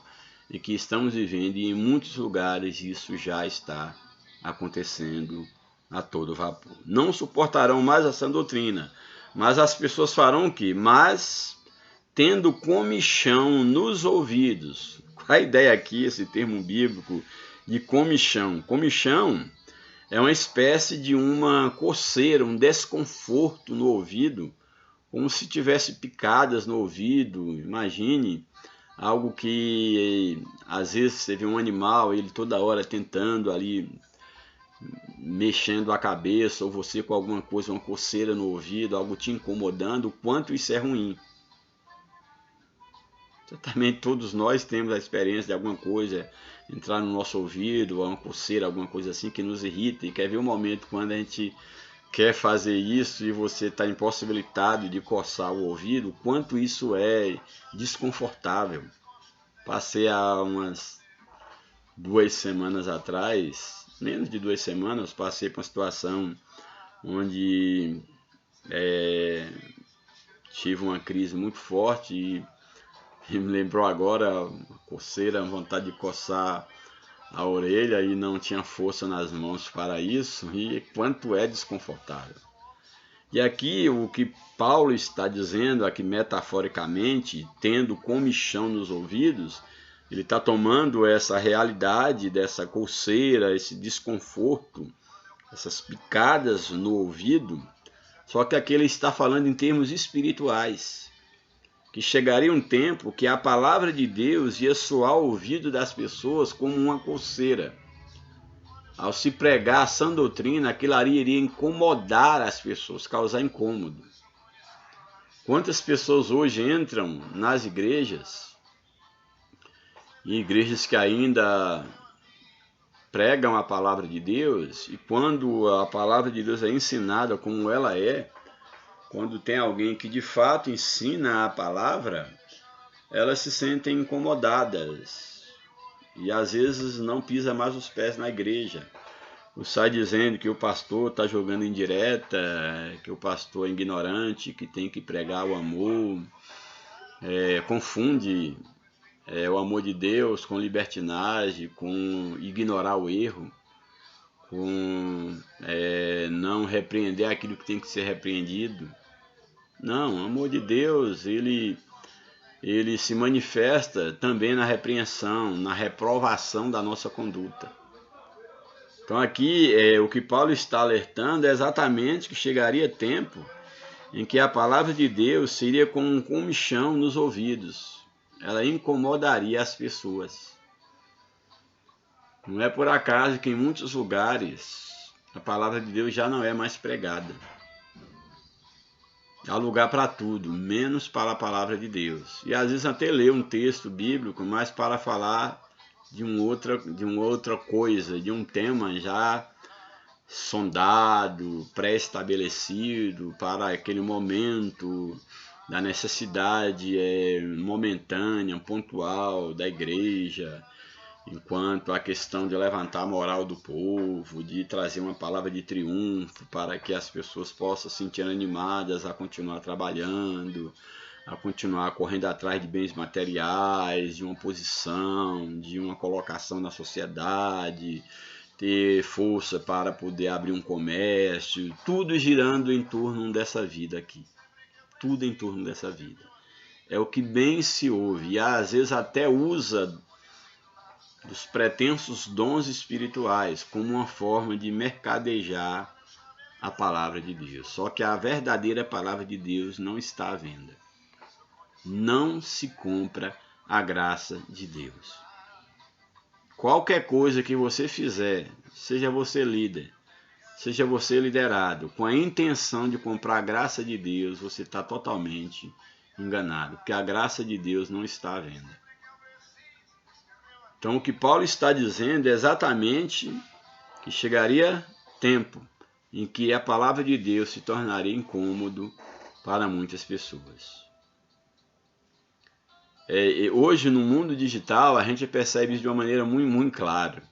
em que estamos vivendo, e em muitos lugares isso já está acontecendo a todo vapor. Não suportarão mais essa doutrina, mas as pessoas farão o quê? Mas tendo comichão nos ouvidos. Qual a ideia aqui, esse termo bíblico de comichão? Comichão é uma espécie de uma coceira, um desconforto no ouvido, como se tivesse picadas no ouvido. Imagine algo que, às vezes, você vê um animal, ele toda hora tentando ali, mexendo a cabeça, ou você com alguma coisa, uma coceira no ouvido, algo te incomodando, o quanto isso é ruim. Certamente todos nós temos a experiência de alguma coisa entrar no nosso ouvido, uma coceira, alguma coisa assim que nos irrita, e quer ver um momento quando a gente quer fazer isso e você está impossibilitado de coçar o ouvido, o quanto isso é desconfortável. Passei há umas 2 semanas atrás, menos de 2 semanas, passei por uma situação onde tive uma crise muito forte e me lembrou agora a coceira, a vontade de coçar a orelha, e não tinha força nas mãos para isso, e quanto é desconfortável. E aqui o que Paulo está dizendo, aqui metaforicamente, tendo comichão nos ouvidos, ele está tomando essa realidade dessa coceira, esse desconforto, essas picadas no ouvido, só que aqui ele está falando em termos espirituais, que chegaria um tempo que a palavra de Deus ia soar ao ouvido das pessoas como uma coceira. Ao se pregar a sã doutrina, aquilo ali iria incomodar as pessoas, causar incômodo. Quantas pessoas hoje entram nas igrejas, e igrejas que ainda pregam a palavra de Deus, e quando a palavra de Deus é ensinada como ela é, quando tem alguém que de fato ensina a palavra, elas se sentem incomodadas e às vezes não pisa mais os pés na igreja. Ou sai dizendo que o pastor está jogando indireta, que o pastor é ignorante, que tem que pregar o amor, confunde o amor de Deus com libertinagem, com ignorar o erro, com não repreender aquilo que tem que ser repreendido. Não, o amor de Deus, ele se manifesta também na repreensão, na reprovação da nossa conduta. Então aqui o que Paulo está alertando é exatamente que chegaria tempo em que a palavra de Deus seria como um comichão nos ouvidos. Ela incomodaria as pessoas. Não é por acaso que em muitos lugares a palavra de Deus já não é mais pregada. Há lugar para tudo, menos para a palavra de Deus. E às vezes até lê um texto bíblico, mas para falar de uma outra coisa, de um tema já sondado, pré-estabelecido para aquele momento da necessidade momentânea, pontual da igreja, enquanto a questão de levantar a moral do povo, de trazer uma palavra de triunfo para que as pessoas possam se sentir animadas a continuar trabalhando, a continuar correndo atrás de bens materiais, de uma posição, de uma colocação na sociedade, ter força para poder abrir um comércio, tudo girando em torno dessa vida aqui. Tudo em torno dessa vida. É o que bem se ouve, e às vezes até usa dos pretensos dons espirituais como uma forma de mercadejar a palavra de Deus. Só que a verdadeira palavra de Deus não está à venda. Não se compra a graça de Deus. Qualquer coisa que você fizer, seja você líder, seja você liderado, com a intenção de comprar a graça de Deus, você está totalmente enganado, porque a graça de Deus não está à venda. Então, o que Paulo está dizendo é exatamente que chegaria tempo em que a palavra de Deus se tornaria incômodo para muitas pessoas. Hoje, no mundo digital, a gente percebe isso de uma maneira muito, muito clara.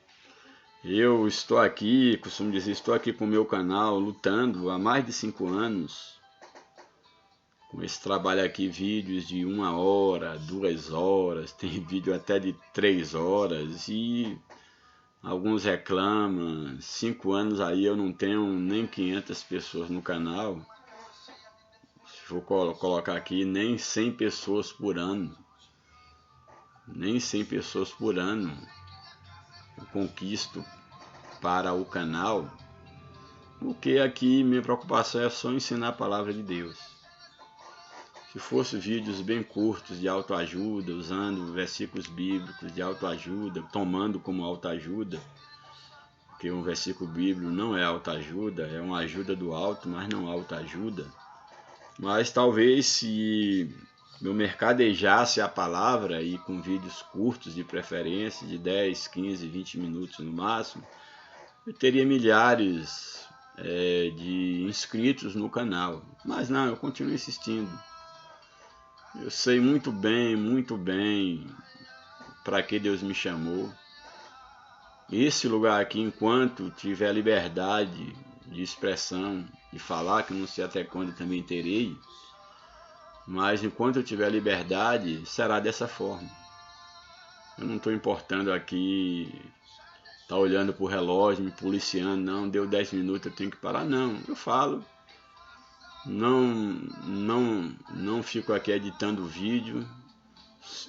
Eu estou aqui, costumo dizer, estou aqui com o meu canal lutando há mais de 5 anos com esse trabalho aqui, vídeos de 1 hora, 2 horas, tem vídeo até de 3 horas e alguns reclamam, 5 anos aí eu não tenho nem 500 pessoas no canal, se for colocar aqui, nem 100 pessoas por ano, nem 100 pessoas por ano eu conquisto para o canal, porque aqui minha preocupação é só ensinar a palavra de Deus. Se fossem vídeos bem curtos de autoajuda, usando versículos bíblicos de autoajuda, tomando como autoajuda, porque um versículo bíblico não é autoajuda, é uma ajuda do alto, mas não autoajuda. Mas talvez se eu mercadejasse a palavra e com vídeos curtos de preferência, de 10, 15, 20 minutos no máximo, eu teria milhares de inscritos no canal. Mas não, eu continuo insistindo. Eu sei muito bem para que Deus me chamou. Esse lugar aqui, enquanto tiver liberdade de expressão, de falar, que não sei até quando também terei, mas enquanto eu tiver liberdade, será dessa forma. Eu não estou importando aqui, tá olhando para o relógio, me policiando, não, deu 10 minutos, eu tenho que parar, não, eu falo. Não fico aqui editando o vídeo,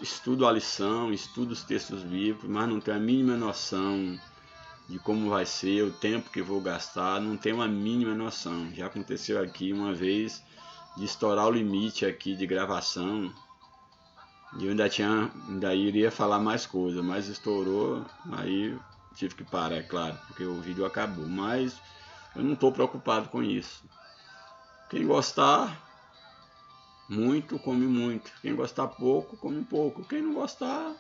estudo a lição, estudo os textos bíblicos, mas não tenho a mínima noção de como vai ser, o tempo que vou gastar, não tenho a mínima noção. Já aconteceu aqui uma vez de estourar o limite aqui de gravação, e eu ainda iria falar mais coisa, mas estourou, aí tive que parar, é claro, porque o vídeo acabou, mas eu não estou preocupado com isso. Quem gostar muito, come muito. Quem gostar pouco, come pouco. Quem não gostar,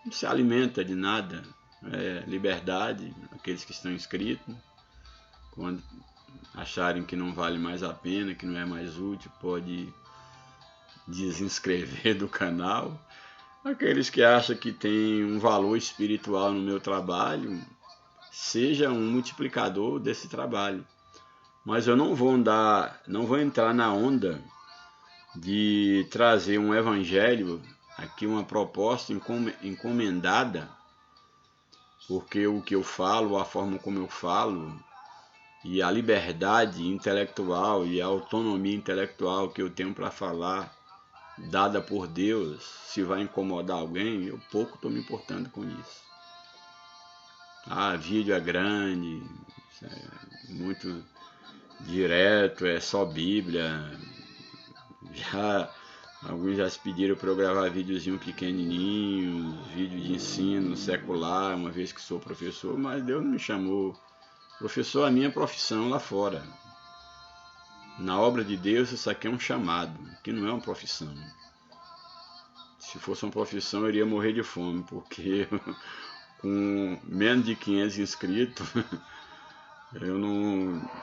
não se alimenta de nada. É liberdade, aqueles que estão inscritos. Quando acharem que não vale mais a pena, que não é mais útil, pode desinscrever do canal. Aqueles que acham que tem um valor espiritual no meu trabalho, seja um multiplicador desse trabalho. Mas eu não vou entrar na onda de trazer um evangelho, aqui uma proposta encomendada, porque o que eu falo, a forma como eu falo, e a liberdade intelectual e a autonomia intelectual que eu tenho para falar, dada por Deus, se vai incomodar alguém, eu pouco estou me importando com isso. Vídeo é grande, muito direto, é só Bíblia. Alguns já se pediram para eu gravar videozinho pequenininho, vídeo de ensino secular, uma vez que sou professor, mas Deus não me chamou. Professor é a minha profissão lá fora. Na obra de Deus, isso aqui é um chamado, que não é uma profissão. Se fosse uma profissão, eu iria morrer de fome, porque com menos de 500 inscritos,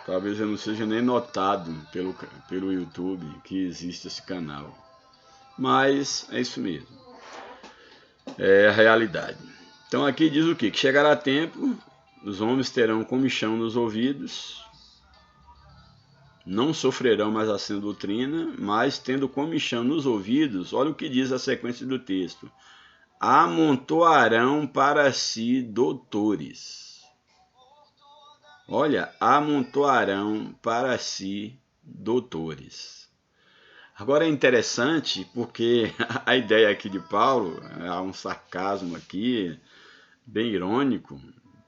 Talvez eu não seja nem notado pelo YouTube que existe esse canal. Mas é isso mesmo. É a realidade. Então aqui diz o quê? Que chegará tempo, os homens terão comichão nos ouvidos, não sofrerão mais a sã doutrina, mas tendo comichão nos ouvidos, olha o que diz a sequência do texto: amontoarão para si doutores. Olha, amontoarão para si doutores. Agora é interessante porque a ideia aqui de Paulo, há um sarcasmo aqui, bem irônico,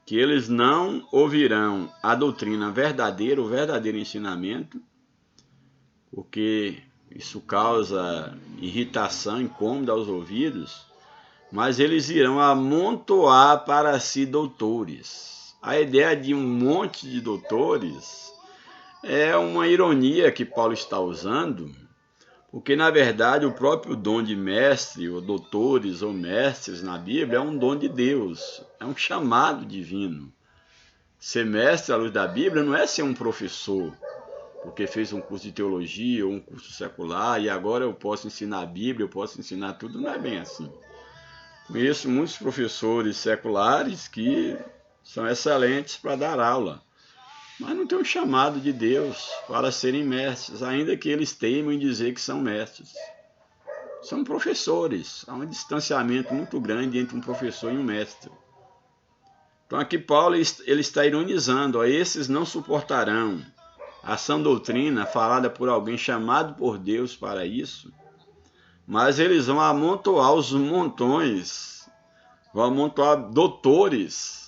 que eles não ouvirão a doutrina verdadeira, o verdadeiro ensinamento, porque isso causa irritação, incômodo aos ouvidos, mas eles irão amontoar para si doutores. A ideia de um monte de doutores é uma ironia que Paulo está usando, porque na verdade o próprio dom de mestre, ou doutores ou mestres na Bíblia, é um dom de Deus, é um chamado divino. Ser mestre à luz da Bíblia não é ser um professor, porque fez um curso de teologia ou um curso secular e agora eu posso ensinar a Bíblia, eu posso ensinar tudo, não é bem assim. Conheço muitos professores seculares que são excelentes para dar aula, mas não tem um chamado de Deus para serem mestres, ainda que eles teimam em dizer que são mestres. São professores, há um distanciamento muito grande entre um professor e um mestre. Então aqui Paulo ele está ironizando, esses não suportarão a sã doutrina falada por alguém chamado por Deus para isso, mas eles vão amontoar os montões, vão amontoar doutores.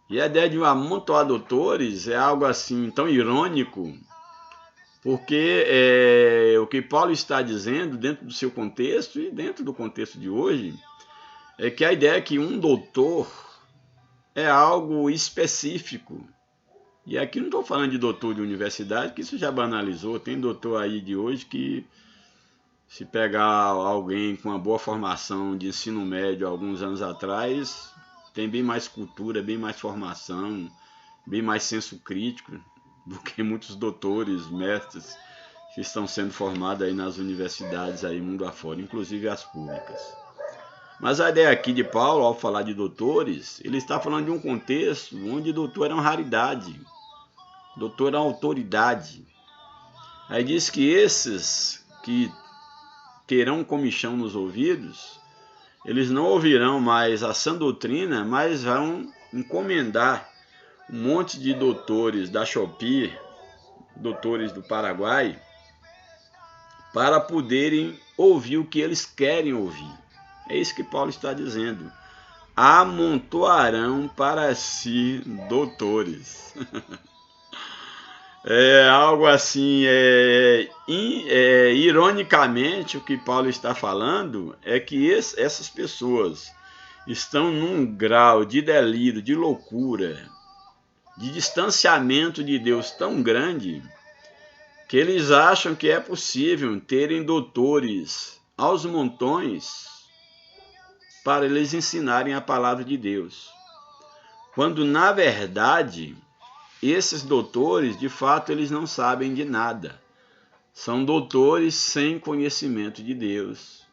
E a ideia de amontoar doutores é algo assim tão irônico, porque o que Paulo está dizendo dentro do seu contexto e dentro do contexto de hoje é que a ideia é que um doutor é algo específico. E aqui não estou falando de doutor de universidade, que isso já banalizou. Tem doutor aí de hoje que, se pegar alguém com uma boa formação de ensino médio alguns anos atrás, tem bem mais cultura, bem mais formação, bem mais senso crítico do que muitos doutores, mestres que estão sendo formados aí nas universidades aí mundo afora, inclusive as públicas. Mas a ideia aqui de Paulo, ao falar de doutores, ele está falando de um contexto onde doutor era uma raridade, doutor era uma autoridade. Aí diz que esses que terão comichão nos ouvidos, eles não ouvirão mais a sã doutrina, mas vão encomendar um monte de doutores da Shopee, doutores do Paraguai, para poderem ouvir o que eles querem ouvir. É isso que Paulo está dizendo. Amontoarão para si doutores. É algo assim, ironicamente, o que Paulo está falando é que essas pessoas estão num grau de delírio, de loucura, de distanciamento de Deus tão grande, que eles acham que é possível terem doutores aos montões para eles ensinarem a palavra de Deus. Quando, na verdade, esses doutores, de fato, eles não sabem de nada. São doutores sem conhecimento de Deus.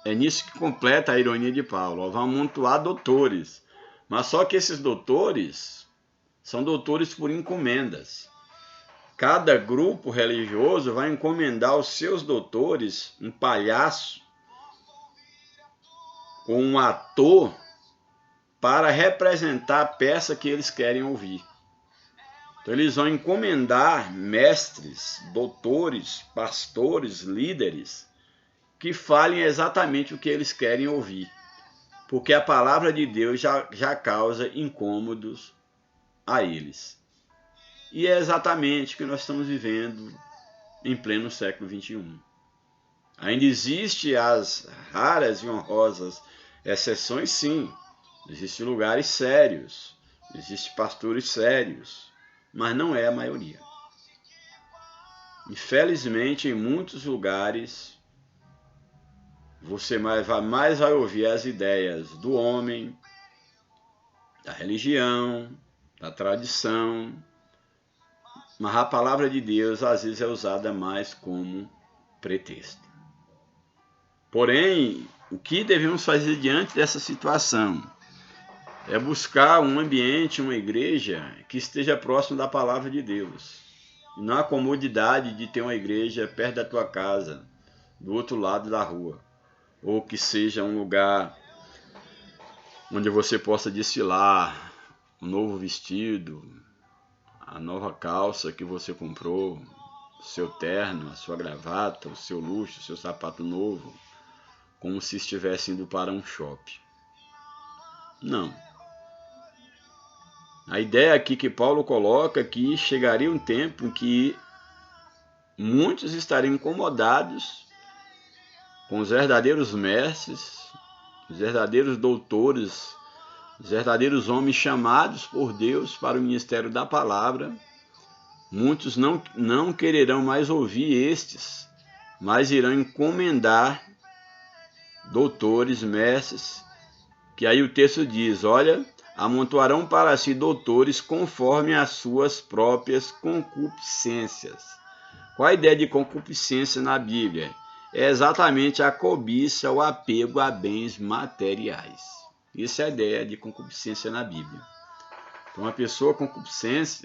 É nisso que completa a ironia de Paulo. Vão amontoar doutores. Mas só que esses doutores são doutores por encomendas. Cada grupo religioso vai encomendar aos seus doutores um palhaço ou um ator para representar a peça que eles querem ouvir. Então eles vão encomendar mestres, doutores, pastores, líderes, que falem exatamente o que eles querem ouvir. Porque a palavra de Deus já causa incômodos a eles. E é exatamente o que nós estamos vivendo em pleno século XXI. Ainda existe as raras e honrosas exceções, sim. Existem lugares sérios, existem pastores sérios, mas não é a maioria. Infelizmente, em muitos lugares, você mais vai ouvir as ideias do homem, da religião, da tradição, mas a palavra de Deus às vezes é usada mais como pretexto. Porém, o que devemos fazer diante dessa situação é buscar um ambiente, uma igreja que esteja próximo da palavra de Deus. E não a comodidade de ter uma igreja perto da tua casa, do outro lado da rua. Ou que seja um lugar onde você possa desfilar um novo vestido, a nova calça que você comprou, o seu terno, a sua gravata, o seu luxo, o seu sapato novo, como se estivesse indo para um shopping. Não. A ideia aqui que Paulo coloca é que chegaria um tempo em que muitos estariam incomodados com os verdadeiros mestres, os verdadeiros doutores, os verdadeiros homens chamados por Deus para o ministério da palavra. Muitos não quererão mais ouvir estes, mas irão encomendar doutores, mestres, que aí o texto diz, olha, amontoarão para si doutores conforme as suas próprias concupiscências. Qual a ideia de concupiscência na Bíblia? É exatamente a cobiça, o apego a bens materiais. Isso é a ideia de concupiscência na Bíblia. Então, uma pessoa com concupiscência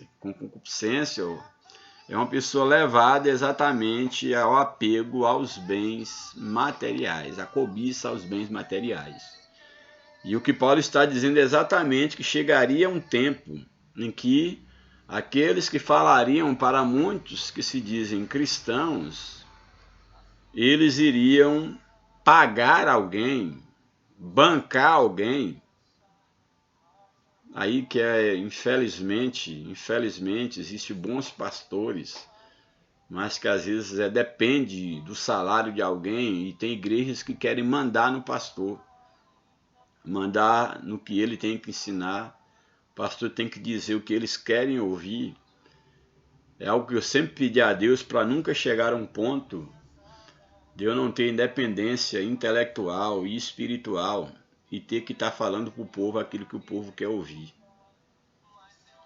é uma pessoa levada exatamente ao apego aos bens materiais, a cobiça aos bens materiais. E o que Paulo está dizendo é exatamente que chegaria um tempo em que aqueles que falariam para muitos que se dizem cristãos, eles iriam pagar alguém, bancar alguém, aí que infelizmente existem bons pastores, mas que às vezes depende do salário de alguém, e tem igrejas que querem mandar no pastor, mandar no que ele tem que ensinar, o pastor tem que dizer o que eles querem ouvir. É algo que eu sempre pedi a Deus para nunca chegar a um ponto de eu não ter independência intelectual e espiritual e ter que estar falando para o povo aquilo que o povo quer ouvir.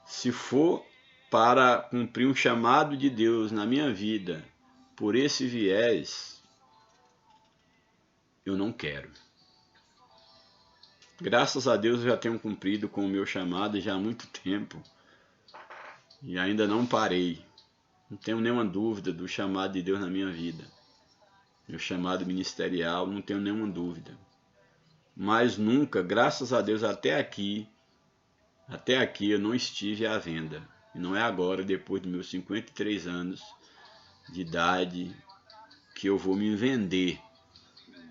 Se for para cumprir um chamado de Deus na minha vida por esse viés, eu não quero. Graças a Deus eu já tenho cumprido com o meu chamado já há muito tempo e ainda não parei. Não tenho nenhuma dúvida do chamado de Deus na minha vida. Meu chamado ministerial, não tenho nenhuma dúvida. Mas nunca, graças a Deus, até aqui eu não estive à venda. E não é agora, depois dos meus 53 anos de idade, que eu vou me vender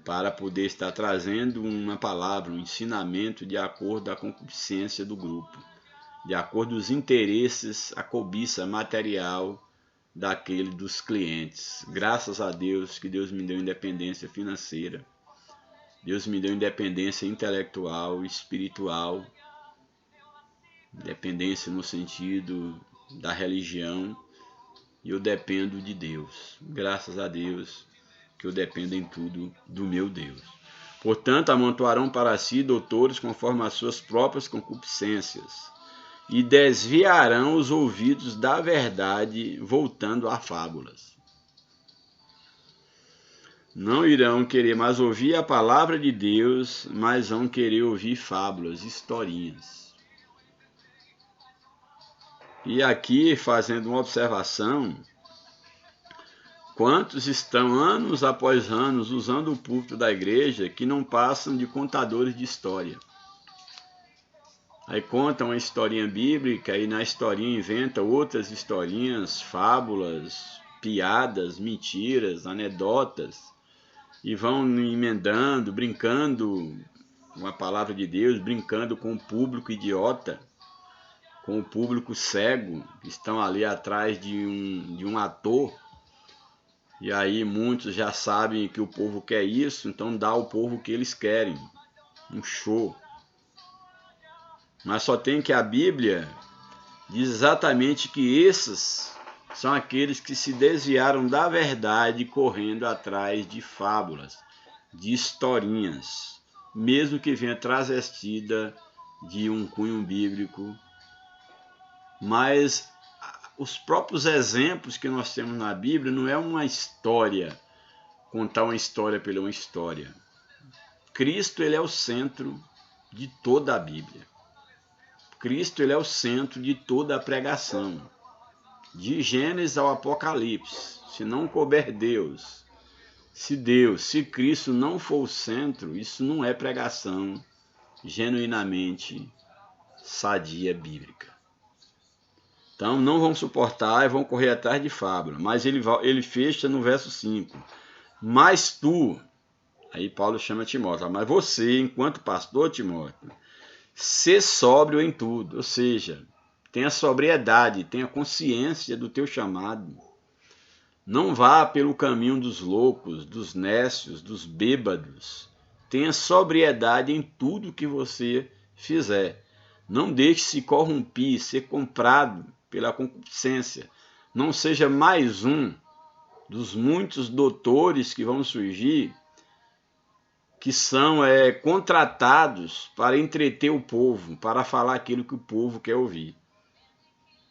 para poder estar trazendo uma palavra, um ensinamento de acordo com a concupiscência do grupo, de acordo com os interesses, a cobiça material daquele dos clientes. Graças a Deus que Deus me deu independência financeira, Deus me deu independência intelectual, espiritual, independência no sentido da religião, e eu dependo de Deus. Graças a Deus que eu dependo em tudo do meu Deus. Portanto, amontoarão para si doutores conforme as suas próprias concupiscências, e desviarão os ouvidos da verdade, voltando a fábulas. Não irão querer mais ouvir a palavra de Deus, mas vão querer ouvir fábulas, historinhas. E aqui, fazendo uma observação, quantos estão anos após anos usando o púlpito da igreja que não passam de contadores de história? Aí conta uma historinha bíblica e na historinha inventa outras historinhas, fábulas, piadas, mentiras, anedotas, e vão emendando, brincando com a palavra de Deus, brincando com o público idiota, com o público cego, que estão ali atrás de um ator. E aí muitos já sabem que o povo quer isso, então dá ao povo o que eles querem, um show. Mas só tem que a Bíblia diz exatamente que esses são aqueles que se desviaram da verdade correndo atrás de fábulas, de historinhas, mesmo que venha travestida de um cunho bíblico, mas os próprios exemplos que nós temos na Bíblia não é uma história, contar uma história pela uma história. Cristo, ele é o centro de toda a Bíblia. Cristo, ele é o centro de toda a pregação. De Gênesis ao Apocalipse, se não couber Deus, se Cristo não for o centro, isso não é pregação genuinamente sadia bíblica. Então não vão suportar e vão correr atrás de fábula. Mas ele fecha no verso 5. Mas tu, aí Paulo chama Timóteo, mas você, enquanto pastor, Timóteo, sê sóbrio em tudo, ou seja, tenha sobriedade, tenha consciência do teu chamado. Não vá pelo caminho dos loucos, dos nécios, dos bêbados. Tenha sobriedade em tudo que você fizer. Não deixe se corromper, ser comprado pela concupiscência. Não seja mais um dos muitos doutores que vão surgir, que são contratados para entreter o povo, para falar aquilo que o povo quer ouvir.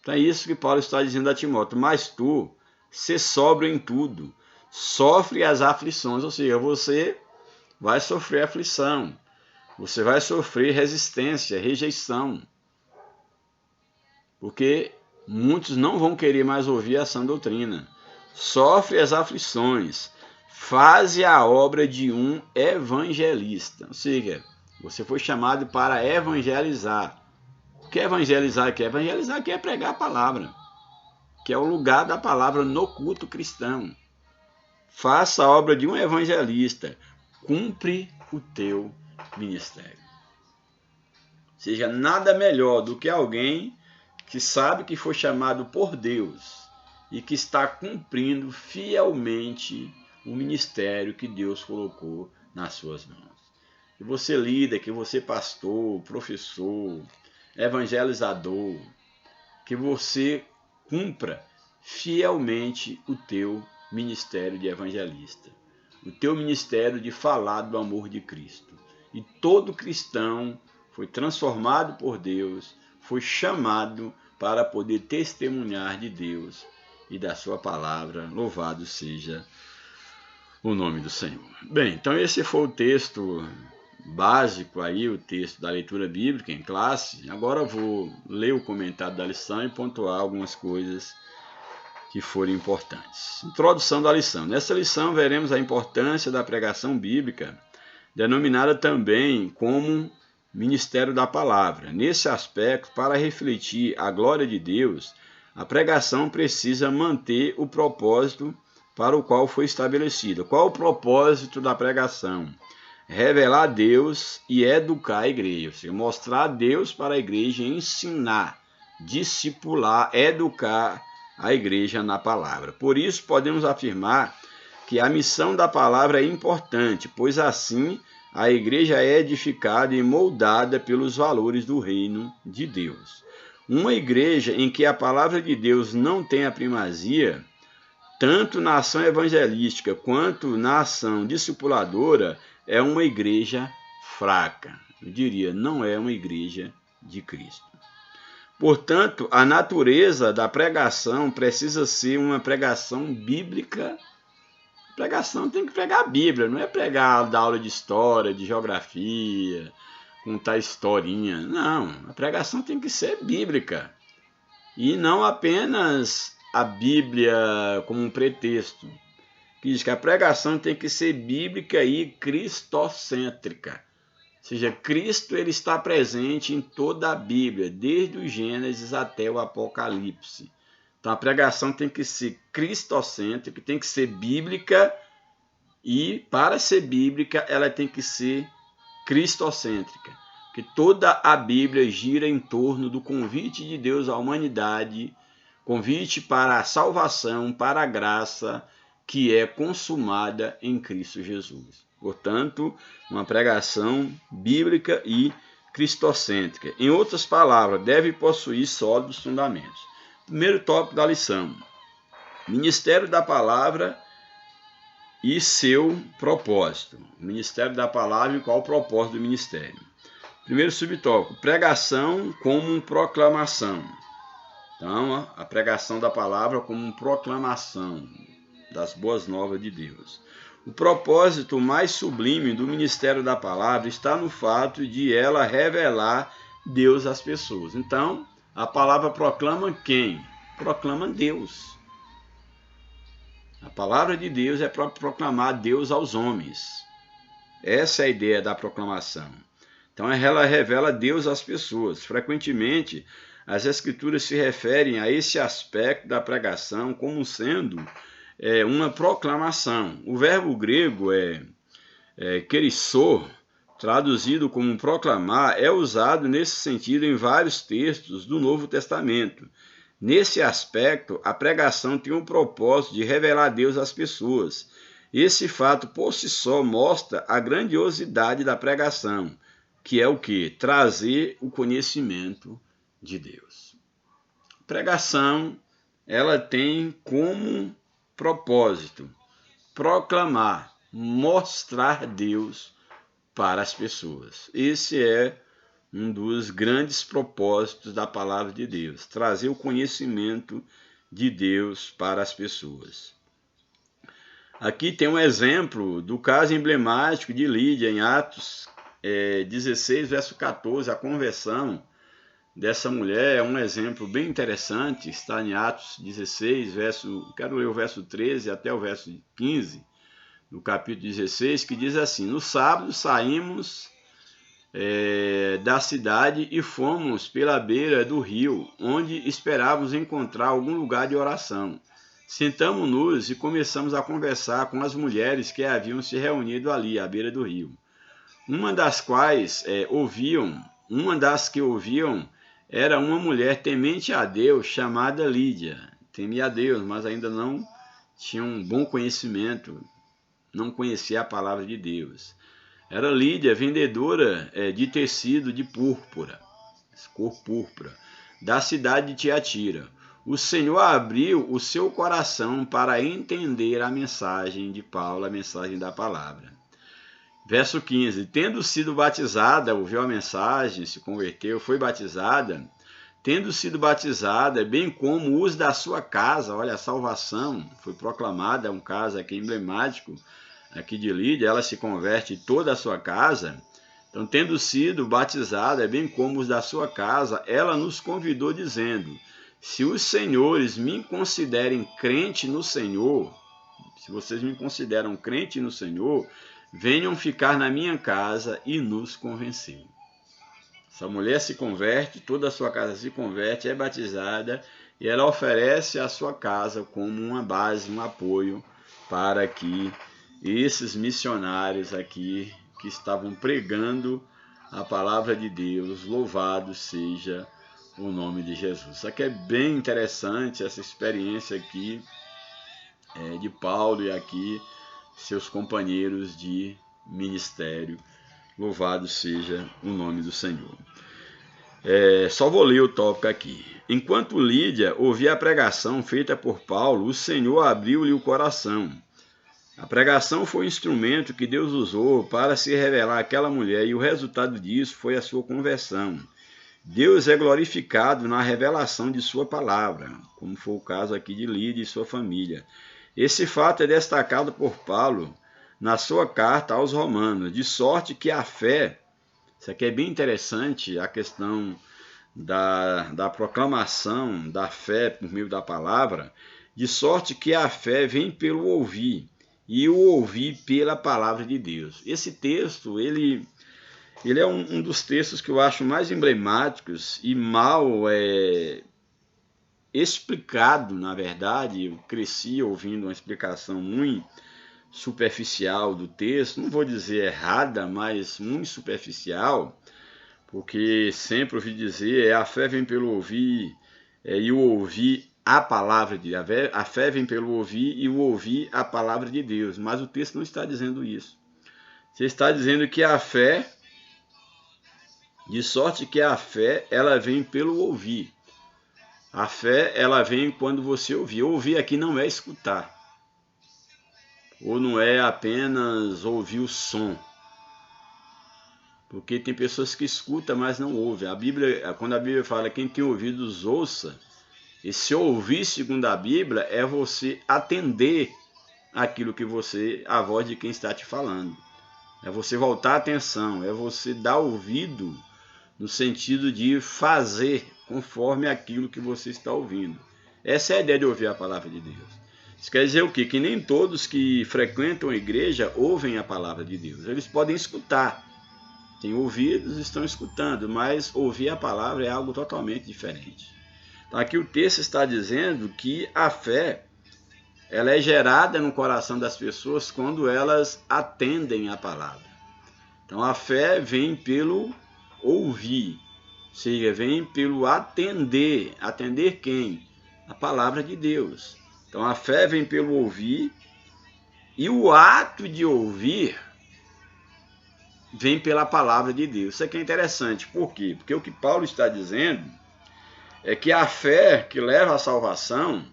Então é isso que Paulo está dizendo a Timóteo. Mas tu, sê sóbrio em tudo, sofre as aflições, ou seja, você vai sofrer aflição, você vai sofrer resistência, rejeição, porque muitos não vão querer mais ouvir a sã doutrina. Sofre as aflições, faze a obra de um evangelista, ou seja, você foi chamado para evangelizar. O que é evangelizar aqui? Evangelizar aqui é pregar a palavra, que é o lugar da palavra no culto cristão. Faça a obra de um evangelista, cumpre o teu ministério. Ou seja, nada melhor do que alguém que sabe que foi chamado por Deus e que está cumprindo fielmente o ministério que Deus colocou nas suas mãos. Que você líder, que você pastor, professor, evangelizador, que você cumpra fielmente o teu ministério de evangelista, o teu ministério de falar do amor de Cristo. E todo cristão foi transformado por Deus, foi chamado para poder testemunhar de Deus e da sua palavra. Louvado seja o nome do Senhor. Bem, então esse foi o texto básico aí, o texto da leitura bíblica em classe. Agora eu vou ler o comentário da lição e pontuar algumas coisas que forem importantes. Introdução da lição. Nessa lição veremos a importância da pregação bíblica, denominada também como ministério da palavra. Nesse aspecto, para refletir a glória de Deus, a pregação precisa manter o propósito para o qual foi estabelecida. Qual o propósito da pregação? Revelar Deus e educar a igreja, ou seja, mostrar Deus para a igreja, ensinar, discipular, educar a igreja na palavra. Por isso, podemos afirmar que a missão da palavra é importante, pois assim a igreja é edificada e moldada pelos valores do reino de Deus. Uma igreja em que a palavra de Deus não tem a primazia, tanto na ação evangelística quanto na ação discipuladora, é uma igreja fraca. Eu diria, não é uma igreja de Cristo. Portanto, a natureza da pregação precisa ser uma pregação bíblica. A pregação tem que pregar a Bíblia, não é pregar da aula de história, de geografia, contar historinha. Não, a pregação tem que ser bíblica. E não apenas a Bíblia como um pretexto. Que diz que a pregação tem que ser bíblica e cristocêntrica. Ou seja, Cristo ele está presente em toda a Bíblia, desde o Gênesis até o Apocalipse. Então a pregação tem que ser cristocêntrica, tem que ser bíblica e, para ser bíblica, ela tem que ser cristocêntrica. Que toda a Bíblia gira em torno do convite de Deus à humanidade, convite para a salvação, para a graça, que é consumada em Cristo Jesus. Portanto, uma pregação bíblica e cristocêntrica. Em outras palavras, deve possuir sólidos fundamentos. Primeiro tópico da lição: Ministério da Palavra e seu propósito. O Ministério da Palavra e qual o propósito do ministério. Primeiro subtópico: pregação como proclamação. Então, a pregação da palavra como uma proclamação das boas novas de Deus. O propósito mais sublime do ministério da palavra está no fato de ela revelar Deus às pessoas. Então, a palavra proclama quem? Proclama Deus. A palavra de Deus é para proclamar Deus aos homens. Essa é a ideia da proclamação. Então, ela revela Deus às pessoas. Frequentemente, as Escrituras se referem a esse aspecto da pregação como sendo uma proclamação. O verbo grego kerissor, traduzido como proclamar, é usado nesse sentido em vários textos do Novo Testamento. Nesse aspecto, a pregação tem o propósito de revelar Deus às pessoas. Esse fato por si só mostra a grandiosidade da pregação, que é o quê? Trazer o conhecimento de Deus. A pregação, ela tem como propósito proclamar, mostrar Deus para as pessoas. Esse é um dos grandes propósitos da palavra de Deus, trazer o conhecimento de Deus para as pessoas. Aqui tem um exemplo do caso emblemático de Lídia, em Atos 16, verso 14, a conversão dessa mulher é um exemplo bem interessante, está em Atos 16, quero ler o verso 13 até o verso 15, do capítulo 16, que diz assim: no sábado saímos da cidade e fomos pela beira do rio, onde esperávamos encontrar algum lugar de oração. Sentamos-nos e começamos a conversar com as mulheres que haviam se reunido ali, à beira do rio. Uma das que ouviam era uma mulher temente a Deus, chamada Lídia. Temia a Deus, mas ainda não tinha um bom conhecimento, não conhecia a palavra de Deus. Era Lídia, vendedora de tecido de púrpura, cor púrpura, da cidade de Tiatira. O Senhor abriu o seu coração para entender a mensagem de Paulo, a mensagem da palavra. Verso 15. Tendo sido batizada, ouviu a mensagem, se converteu, foi batizada. Tendo sido batizada, bem como os da sua casa, olha, a salvação foi proclamada, um caso aqui emblemático, aqui de Lídia, ela se converte toda a sua casa. Então, tendo sido batizada, bem como os da sua casa, ela nos convidou dizendo: se os senhores me considerem crente no Senhor, se vocês me consideram crente no Senhor, venham ficar na minha casa e nos convencer. Essa mulher se converte, toda a sua casa se converte, é batizada e ela oferece a sua casa como uma base, um apoio para que esses missionários aqui que estavam pregando a palavra de Deus, louvado seja o nome de Jesus. Isso aqui é bem interessante, essa experiência aqui de Paulo e aqui seus companheiros de ministério. Louvado seja o nome do Senhor. Só vou ler o tópico aqui. Enquanto Lídia ouvia a pregação feita por Paulo, o Senhor abriu-lhe o coração. A pregação foi um instrumento que Deus usou para se revelar àquela mulher e o resultado disso foi a sua conversão. Deus é glorificado na revelação de sua palavra, como foi o caso aqui de Lídia e sua família. Esse fato é destacado por Paulo na sua carta aos Romanos, de sorte que a fé, isso aqui é bem interessante, a questão da proclamação da fé por meio da palavra, de sorte que a fé vem pelo ouvir, e o ouvir pela palavra de Deus. Esse texto, ele é um dos textos que eu acho mais emblemáticos e mal explicado, na verdade. Eu cresci ouvindo uma explicação muito superficial do texto, não vou dizer errada, mas muito superficial, porque sempre ouvi dizer a fé vem pelo ouvir e o ouvir a palavra de Deus. A fé vem pelo ouvir e o ouvir a palavra de Deus, mas o texto não está dizendo isso. Você está dizendo que a fé, de sorte que a fé, ela vem pelo ouvir. A fé, ela vem quando você ouvir. Ouvir aqui não é escutar, ou não é apenas ouvir o som, porque tem pessoas que escutam, mas não ouvem. Quando a Bíblia fala quem tem ouvidos ouça, Esse ouvir segundo a Bíblia é você atender aquilo que a voz de quem está te falando. É você voltar a atenção, é você dar ouvido no sentido de fazer conforme aquilo que você está ouvindo. Essa é a ideia de ouvir a palavra de Deus. Isso quer dizer o quê? Que nem todos que frequentam a igreja ouvem a palavra de Deus. Eles podem escutar. Têm ouvidos, estão escutando, mas ouvir a palavra é algo totalmente diferente. Então, aqui o texto está dizendo que a fé ela é gerada no coração das pessoas quando elas atendem a palavra. Então, a fé vem pelo ouvir, ou seja, vem pelo atender. Atender quem? A palavra de Deus. Então, a fé vem pelo ouvir e o ato de ouvir vem pela palavra de Deus. Isso aqui é interessante. Por quê? Porque o que Paulo está dizendo é que a fé que leva à salvação,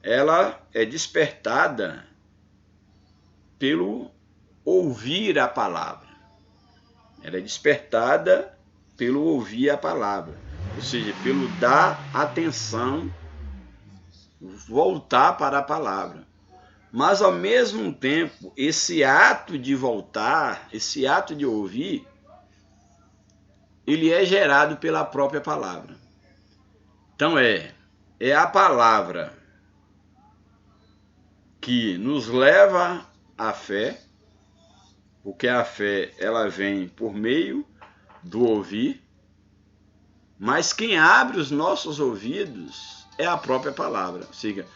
ela é despertada pelo ouvir a palavra. Ela é despertada pelo ouvir a palavra. Ou seja, pelo dar atenção, voltar para a palavra. Mas, ao mesmo tempo, esse ato de voltar, esse ato de ouvir, ele é gerado pela própria palavra. Então, é a palavra que nos leva à fé, porque a fé ela vem por meio do ouvir, mas quem abre os nossos ouvidos é a própria palavra. Ou seja,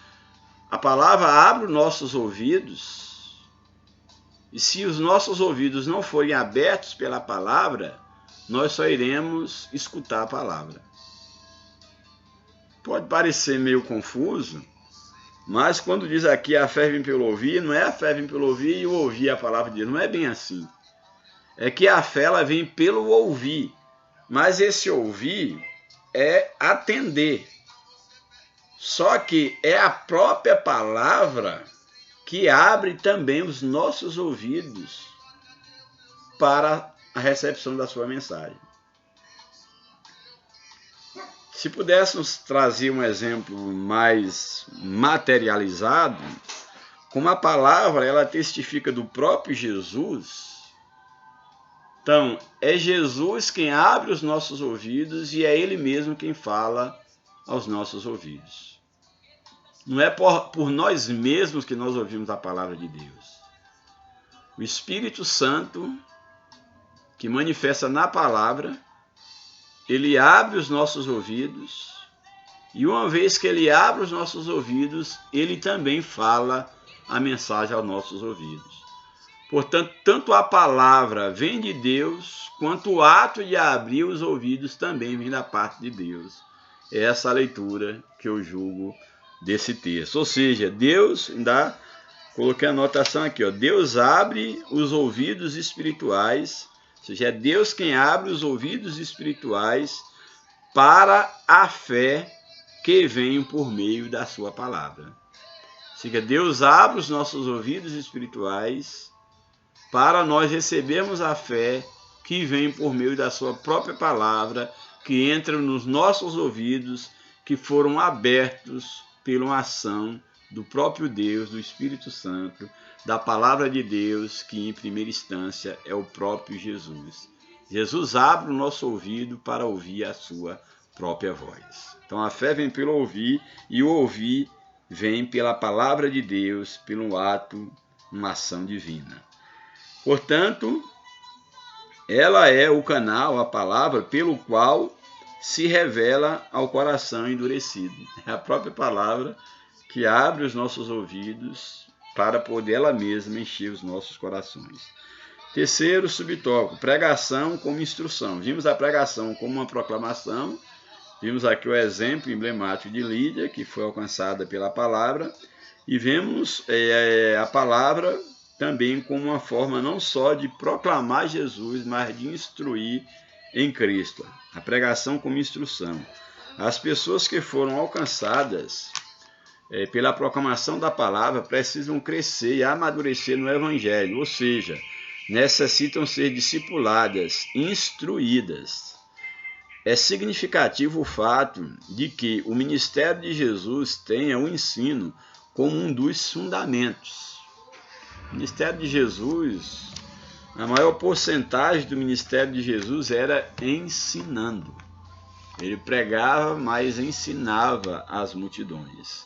a palavra abre os nossos ouvidos, e se os nossos ouvidos não forem abertos pela palavra, nós só iremos escutar a palavra. Pode parecer meio confuso, mas quando diz aqui a fé vem pelo ouvir, não é a fé vem pelo ouvir e o ouvir a palavra de Deus, não é bem assim. É que a fé ela vem pelo ouvir, mas esse ouvir é atender. Só que é a própria palavra que abre também os nossos ouvidos para a recepção da sua mensagem. Se pudéssemos trazer um exemplo mais materializado, como a palavra ela testifica do próprio Jesus, então é Jesus quem abre os nossos ouvidos e é Ele mesmo quem fala aos nossos ouvidos. Não é por nós mesmos que nós ouvimos a palavra de Deus. O Espírito Santo, que manifesta na palavra, ele abre os nossos ouvidos, e uma vez que ele abre os nossos ouvidos, ele também fala a mensagem aos nossos ouvidos. Portanto, tanto a palavra vem de Deus, quanto o ato de abrir os ouvidos também vem da parte de Deus. É essa a leitura que eu julgo desse texto. Ou seja, Deus, coloquei a anotação aqui, Deus abre os ouvidos espirituais, ou seja, é Deus quem abre os ouvidos espirituais para a fé que vem por meio da sua palavra. Ou seja, Deus abre os nossos ouvidos espirituais para nós recebermos a fé que vem por meio da sua própria palavra, que entra nos nossos ouvidos, que foram abertos pela uma ação do próprio Deus, do Espírito Santo, da palavra de Deus, que em primeira instância é o próprio Jesus. Jesus abre o nosso ouvido para ouvir a sua própria voz. Então a fé vem pelo ouvir, e o ouvir vem pela palavra de Deus, pelo ato, uma ação divina. Portanto, ela é o canal, a palavra, pelo qual se revela ao coração endurecido. É a própria palavra que abre os nossos ouvidos para poder ela mesma encher os nossos corações. Terceiro subtópico, pregação como instrução. Vimos a pregação como uma proclamação, vimos aqui o exemplo emblemático de Lídia, que foi alcançada pela palavra, e vemos a palavra também como uma forma não só de proclamar Jesus, mas de instruir em Cristo. A pregação como instrução. As pessoas que foram alcançadas pela proclamação da palavra precisam crescer e amadurecer no Evangelho, ou seja, necessitam ser discipuladas, instruídas. é significativo o fato de que o ministério de Jesus tenha o ensino como um dos fundamentos. O ministério de Jesus, a maior porcentagem do ministério de Jesus era ensinando. Ele pregava, mas ensinava as multidões.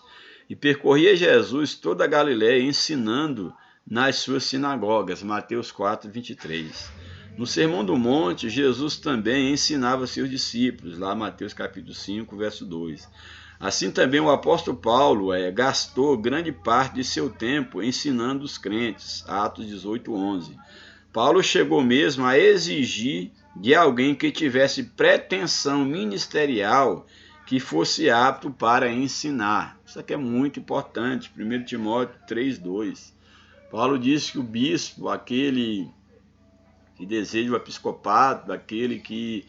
E percorria Jesus toda a Galiléia ensinando nas suas sinagogas. Mateus 4, 23. No Sermão do Monte, Jesus também ensinava seus discípulos. Lá Mateus capítulo 5, verso 2. Assim também o apóstolo Paulo gastou grande parte de seu tempo ensinando os crentes. Atos 18, 11. Paulo chegou mesmo a exigir de alguém que tivesse pretensão ministerial que fosse apto para ensinar. Isso aqui é muito importante. 1 Timóteo 3:2. Paulo diz que o bispo, aquele que deseja o episcopado, aquele que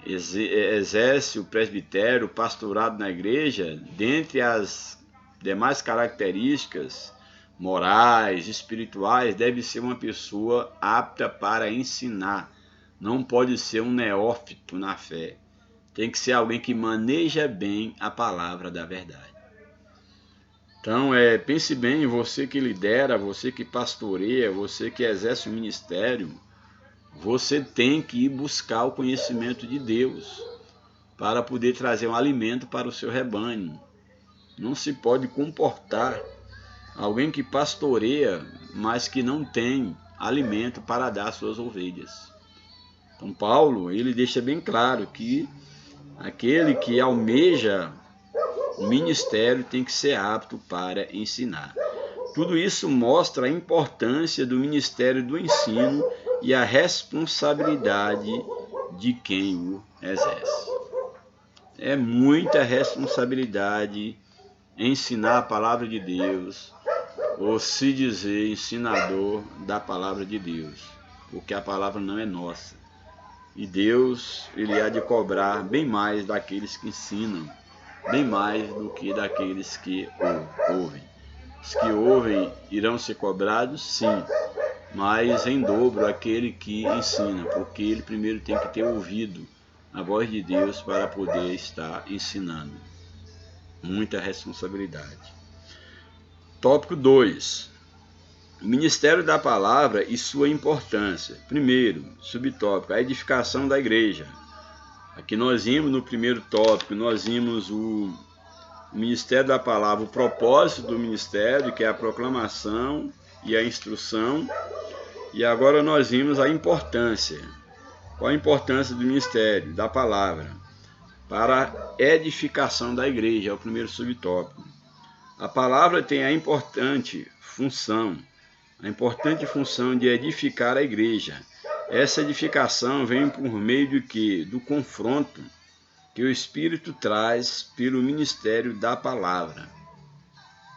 exerce o presbitério, o pastorado na igreja, dentre as demais características morais, espirituais, deve ser uma pessoa apta para ensinar. Não pode ser um neófito na fé. Tem que ser alguém que maneja bem a palavra da verdade. Então, pense bem, você que lidera, você que pastoreia, você que exerce o ministério, você tem que ir buscar o conhecimento de Deus para poder trazer um alimento para o seu rebanho. Não se pode comportar alguém que pastoreia, mas que não tem alimento para dar às suas ovelhas. Então Paulo, ele deixa bem claro que aquele que almeja o ministério tem que ser apto para ensinar. Tudo isso mostra a importância do ministério do ensino e a responsabilidade de quem o exerce. É muita responsabilidade ensinar a palavra de Deus, ou se dizer ensinador da palavra de Deus, porque a palavra não é nossa. E Deus, ele há de cobrar bem mais daqueles que ensinam, bem mais do que daqueles que ouvem. Os que ouvem irão ser cobrados, sim, mas em dobro aquele que ensina, porque ele primeiro tem que ter ouvido a voz de Deus para poder estar ensinando. Muita responsabilidade. Tópico 2. O ministério da palavra e sua importância. Primeiro, subtópico, a edificação da igreja. Aqui nós vimos no primeiro tópico, nós vimos o ministério da palavra, o propósito do ministério, que é a proclamação e a instrução. E agora nós vimos a importância. Qual a importância do ministério da palavra? Para a edificação da igreja, é o primeiro subtópico. A palavra tem a importante função de edificar a igreja. Essa edificação vem por meio de quê? Do confronto que o Espírito traz pelo ministério da palavra.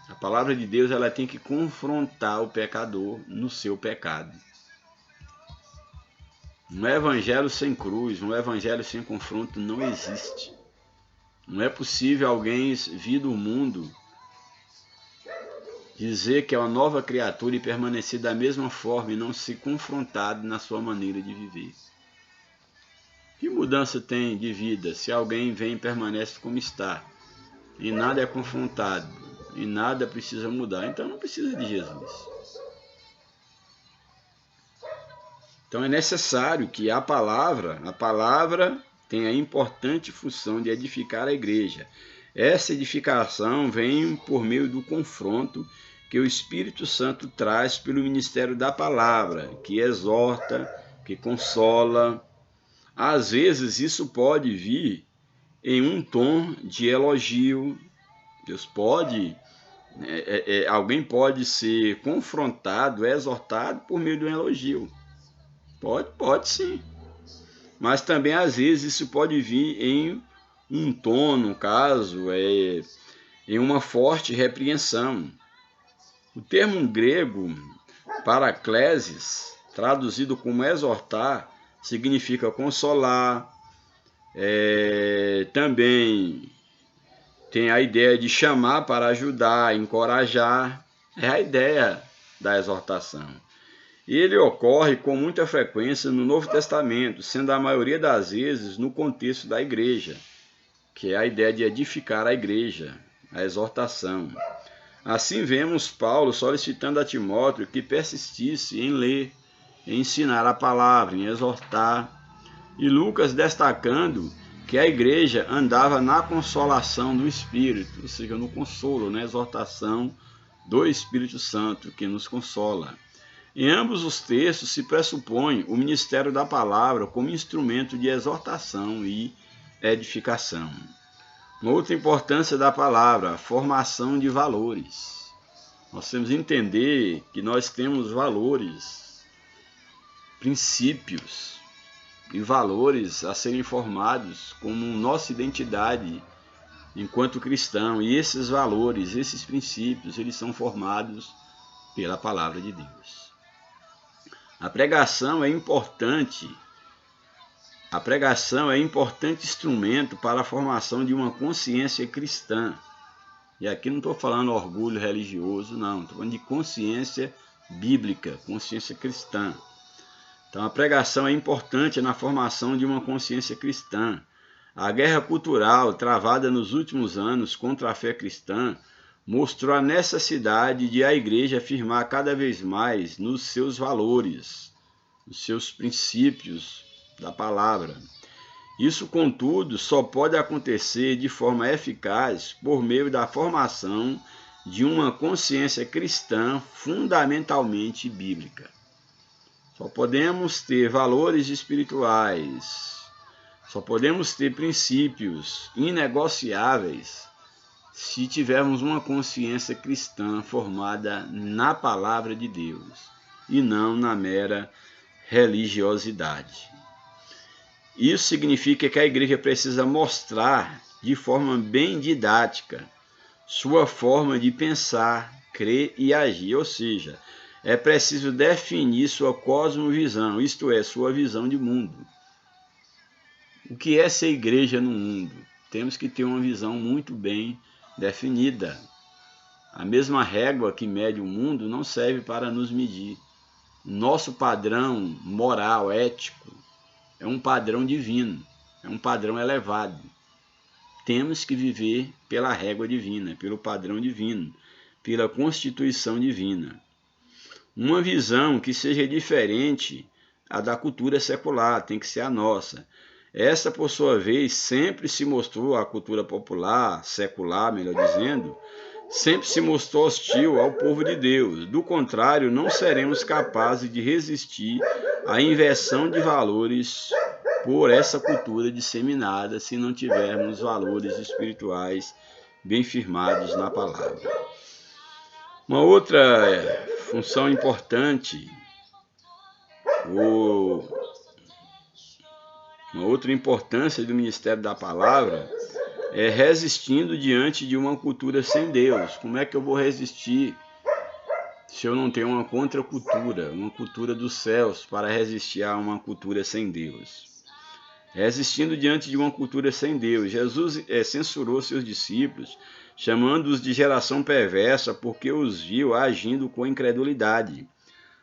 A palavra de Deus, ela tem que confrontar o pecador no seu pecado. Um evangelho sem cruz, um evangelho sem confronto não existe. Não é possível alguém vir do mundo dizer que é uma nova criatura e permanecer da mesma forma e não ser confrontado na sua maneira de viver. Que mudança tem de vida se alguém vem e permanece como está e nada é confrontado e nada precisa mudar? Então não precisa de Jesus. Então é necessário que a palavra tem a importante função de edificar a igreja. Essa edificação vem por meio do confronto que o Espírito Santo traz pelo ministério da palavra, que exorta, que consola. Às vezes isso pode vir em um tom de elogio. Deus pode, alguém pode ser confrontado, exortado por meio de um elogio. Pode sim. Mas também às vezes isso pode vir em um tom, no caso, em uma forte repreensão. O termo grego paraclesis, traduzido como exortar, significa consolar. Também tem a ideia de chamar para ajudar, encorajar. É a ideia da exortação. Ele ocorre com muita frequência no Novo Testamento, sendo a maioria das vezes no contexto da igreja, que é a ideia de edificar a igreja, a exortação. Assim vemos Paulo solicitando a Timóteo que persistisse em ler, em ensinar a palavra, em exortar, e Lucas destacando que a igreja andava na consolação do Espírito, ou seja, no consolo, na exortação do Espírito Santo, que nos consola. Em ambos os textos se pressupõe o ministério da palavra como instrumento de exortação e edificação. Uma outra importância da palavra, a formação de valores. Nós temos que entender que nós temos valores, princípios e valores a serem formados como nossa identidade enquanto cristão. E esses valores, esses princípios, eles são formados pela palavra de Deus. A pregação é importante instrumento para a formação de uma consciência cristã. E aqui não estou falando orgulho religioso, não. Estou falando de consciência bíblica, consciência cristã. Então, a pregação é importante na formação de uma consciência cristã. A guerra cultural travada nos últimos anos contra a fé cristã mostrou a necessidade de a igreja afirmar cada vez mais nos seus valores, nos seus princípios da palavra. Isso, contudo, só pode acontecer de forma eficaz por meio da formação de uma consciência cristã fundamentalmente bíblica. Só podemos ter valores espirituais, só podemos ter princípios inegociáveis se tivermos uma consciência cristã formada na palavra de Deus e não na mera religiosidade. Isso significa que a igreja precisa mostrar de forma bem didática sua forma de pensar, crer e agir, ou seja, é preciso definir sua cosmovisão, isto é, sua visão de mundo. O que é ser igreja no mundo? Temos que ter uma visão muito bem definida. A mesma régua que mede o mundo não serve para nos medir. Nosso padrão moral, ético, é um padrão divino, é um padrão elevado. Temos que viver pela régua divina, pelo padrão divino, pela constituição divina. Uma visão que seja diferente a da cultura secular, tem que ser a nossa. Essa, por sua vez, sempre se mostrou, a cultura popular, secular, melhor dizendo, sempre se mostrou hostil ao povo de Deus. Do contrário, não seremos capazes de resistir à inversão de valores por essa cultura disseminada se não tivermos valores espirituais bem firmados na palavra. Uma outra função importante, uma outra importância do ministério da palavra é resistindo diante de uma cultura sem Deus. Como é que eu vou resistir se eu não tenho uma contracultura, uma cultura dos céus para resistir a uma cultura sem Deus? Resistindo diante de uma cultura sem Deus, Jesus censurou seus discípulos, chamando-os de geração perversa porque os viu agindo com incredulidade.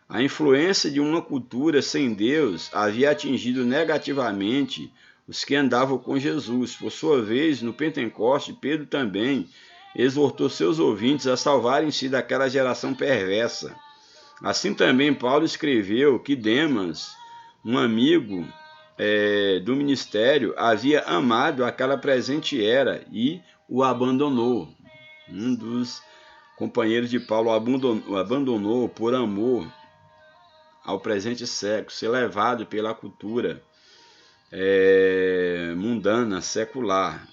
A influência de uma cultura sem Deus havia atingido negativamente os que andavam com Jesus. Por sua vez, no Pentecoste, Pedro também exortou seus ouvintes a salvarem-se daquela geração perversa. Assim também Paulo escreveu que Demas, um amigo do ministério, havia amado aquela presente era e o abandonou. Um dos companheiros de Paulo o abandonou por amor ao presente século, ser levado pela cultura mundana, secular.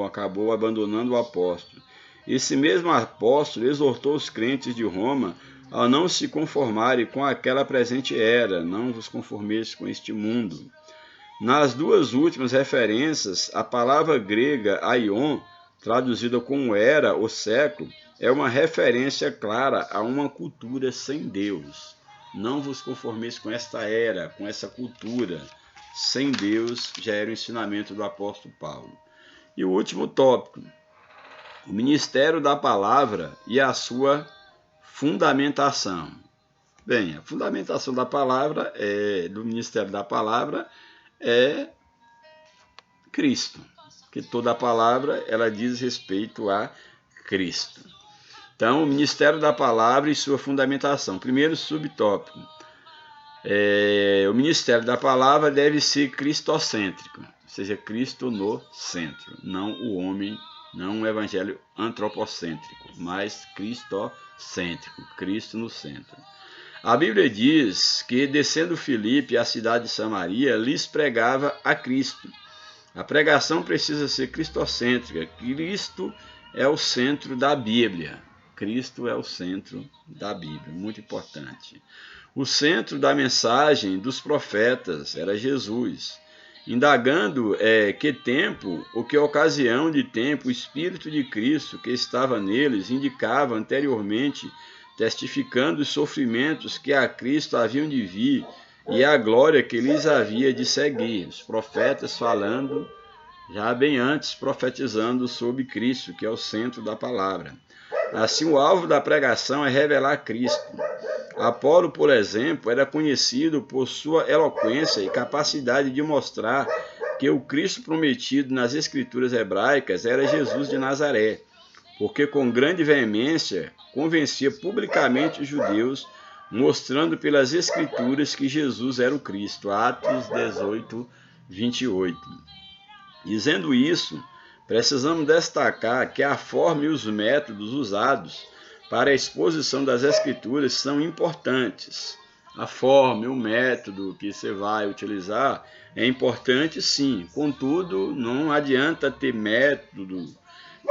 Acabou abandonando o apóstolo. Esse mesmo apóstolo exortou os crentes de Roma a não se conformarem com aquela presente era, não vos conformeis com este mundo. Nas duas últimas referências, a palavra grega aion, traduzida como era ou século, é uma referência clara a uma cultura sem Deus. Não vos conformeis com esta era, com essa cultura sem Deus, já era o ensinamento do apóstolo Paulo. E o último tópico, o ministério da palavra e a sua fundamentação. Bem, a fundamentação da palavra, do ministério da palavra, é Cristo, que toda a palavra ela diz respeito a Cristo. Então, o ministério da palavra e sua fundamentação. Primeiro subtópico. O ministério da palavra deve ser cristocêntrico, ou seja, Cristo no centro, não o homem, não um evangelho antropocêntrico, mas cristocêntrico, Cristo no centro. A Bíblia diz que, descendo Filipe à cidade de Samaria, lhes pregava a Cristo. A pregação precisa ser cristocêntrica. Cristo é o centro da Bíblia. Cristo é o centro da Bíblia, muito importante. O centro da mensagem dos profetas era Jesus. Indagando que tempo ou que ocasião de tempo o Espírito de Cristo que estava neles indicava anteriormente, testificando os sofrimentos que a Cristo haviam de vir e a glória que lhes havia de seguir. Os profetas falando já bem antes, profetizando sobre Cristo, que é o centro da palavra. Assim, o alvo da pregação é revelar Cristo. Apolo, por exemplo, era conhecido por sua eloquência e capacidade de mostrar que o Cristo prometido nas Escrituras hebraicas era Jesus de Nazaré, porque com grande veemência convencia publicamente os judeus, mostrando pelas Escrituras que Jesus era o Cristo. Atos 18, 28. Dizendo isso, precisamos destacar que a forma e os métodos usados para a exposição das Escrituras são importantes. A forma e o método que você vai utilizar é importante, sim. Contudo, não adianta ter método,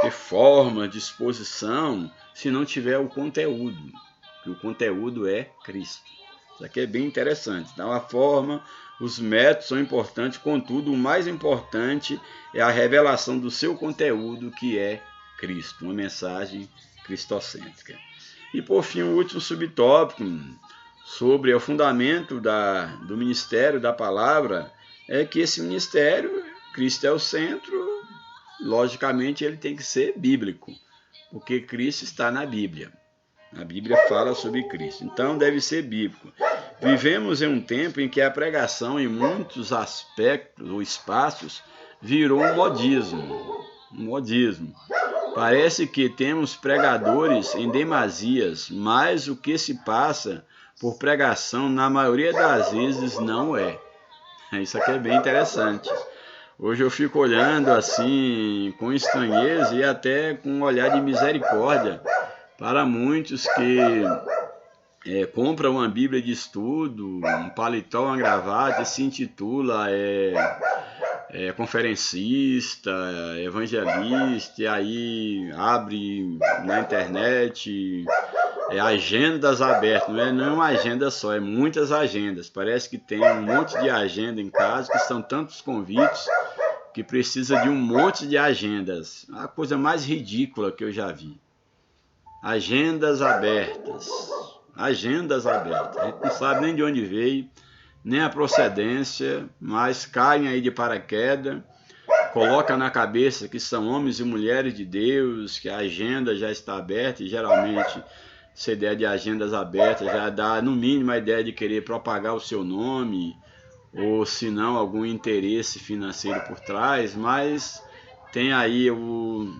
ter forma de exposição, se não tiver o conteúdo, que o conteúdo é Cristo. Isso aqui é bem interessante. Então, a forma, os métodos são importantes, contudo, o mais importante é a revelação do seu conteúdo, que é Cristo, uma mensagem cristocêntrica. E, por fim, o último subtópico sobre o fundamento do ministério da palavra é que esse ministério, Cristo é o centro, logicamente ele tem que ser bíblico, porque Cristo está na Bíblia. A Bíblia fala sobre Cristo, então deve ser bíblico. Vivemos em um tempo em que a pregação, em muitos aspectos ou espaços, virou um modismo. Parece que temos pregadores em demasias, mas o que se passa por pregação, na maioria das vezes, não é. Isso aqui é bem interessante. Hoje eu fico olhando assim, com estranheza e até com um olhar de misericórdia para muitos que compram uma Bíblia de estudo, um paletó, uma gravata e se intitula conferencista, evangelista, e aí abre na internet agendas abertas. Não é uma agenda só, é muitas agendas. Parece que tem um monte de agenda em casa, que são tantos convites que precisa de um monte de agendas. A coisa mais ridícula que eu já vi. Agendas abertas. Agendas abertas. A gente não sabe nem de onde veio, nem a procedência, mas caem aí de paraquedas, coloca na cabeça que são homens e mulheres de Deus, que a agenda já está aberta, e geralmente essa ideia de agendas abertas já dá no mínimo a ideia de querer propagar o seu nome, ou se não algum interesse financeiro por trás, mas tem aí o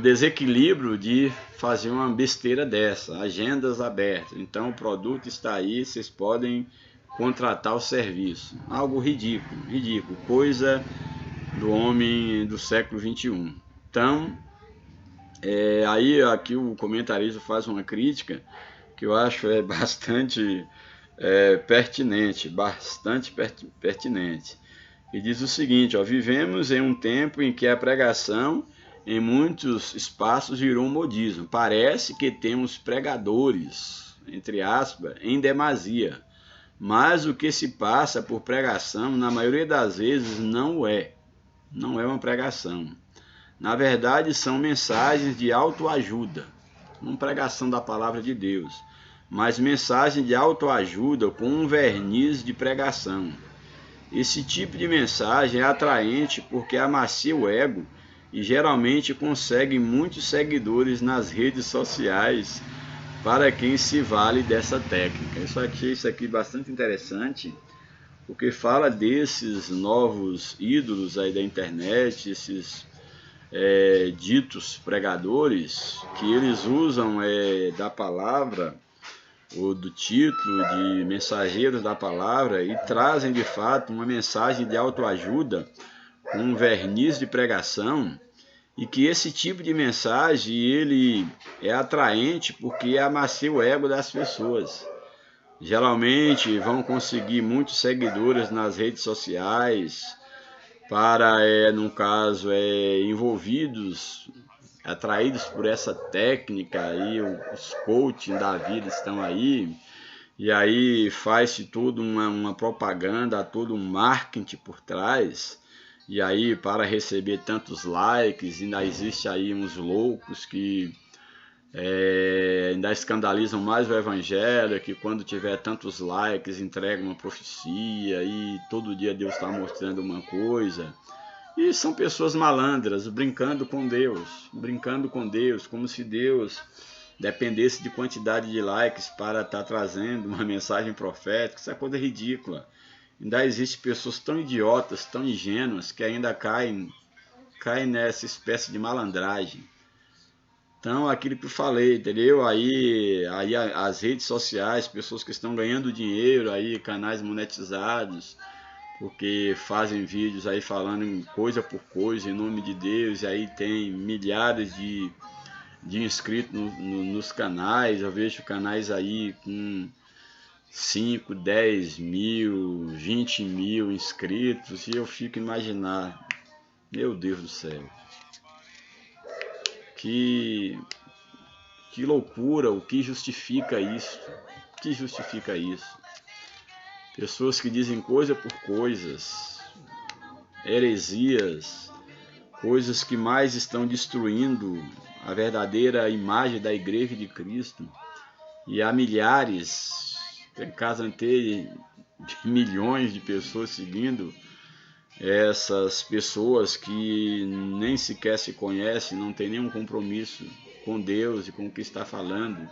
desequilíbrio de fazer uma besteira dessa, agendas abertas. Então o produto está aí, vocês podem contratar o serviço. Algo ridículo, coisa do homem do século XXI. Então, aí aqui o comentarista faz uma crítica que eu acho bastante pertinente, e diz o seguinte: vivemos em um tempo em que a pregação em muitos espaços virou um modismo. Parece que temos pregadores, entre aspas, em demasia, mas o que se passa por pregação, na maioria das vezes, não é uma pregação. Na verdade, são mensagens de autoajuda, não pregação da palavra de Deus, mas mensagem de autoajuda com um verniz de pregação. Esse tipo de mensagem é atraente porque amacia o ego e geralmente consegue muitos seguidores nas redes sociais para quem se vale dessa técnica. Eu só achei isso aqui bastante interessante, porque fala desses novos ídolos aí da internet, esses ditos pregadores, que eles usam da palavra, ou do título de mensageiros da palavra, e trazem de fato uma mensagem de autoajuda com um verniz de pregação, e que esse tipo de mensagem ele é atraente porque amacia o ego das pessoas. Geralmente vão conseguir muitos seguidores nas redes sociais para, no caso, envolvidos, atraídos por essa técnica aí, os coaching da vida estão aí, e aí faz-se toda uma propaganda, todo um marketing por trás, e aí para receber tantos likes, ainda existe aí uns loucos que ainda escandalizam mais o evangelho, que quando tiver tantos likes entregam uma profecia e todo dia Deus está mostrando uma coisa. E são pessoas malandras, brincando com Deus, como se Deus dependesse de quantidade de likes para estar trazendo uma mensagem profética. Isso é coisa ridícula. Ainda existem pessoas tão idiotas, tão ingênuas, que ainda caem nessa espécie de malandragem. Então, aquilo que eu falei, entendeu? Aí as redes sociais, pessoas que estão ganhando dinheiro, aí canais monetizados, porque fazem vídeos aí falando em coisa por coisa, em nome de Deus, e aí tem milhares de inscritos nos canais. Eu vejo canais aí com 5, 10 mil, 20 mil inscritos, e eu fico imaginando, meu Deus do céu, que loucura, o que justifica isso? O que justifica isso? Pessoas que dizem coisa por coisas, heresias, coisas que mais estão destruindo a verdadeira imagem da Igreja de Cristo. E há milhares, tem casa inteira de milhões de pessoas seguindo essas pessoas que nem sequer se conhecem, não tem nenhum compromisso com Deus e com o que está falando,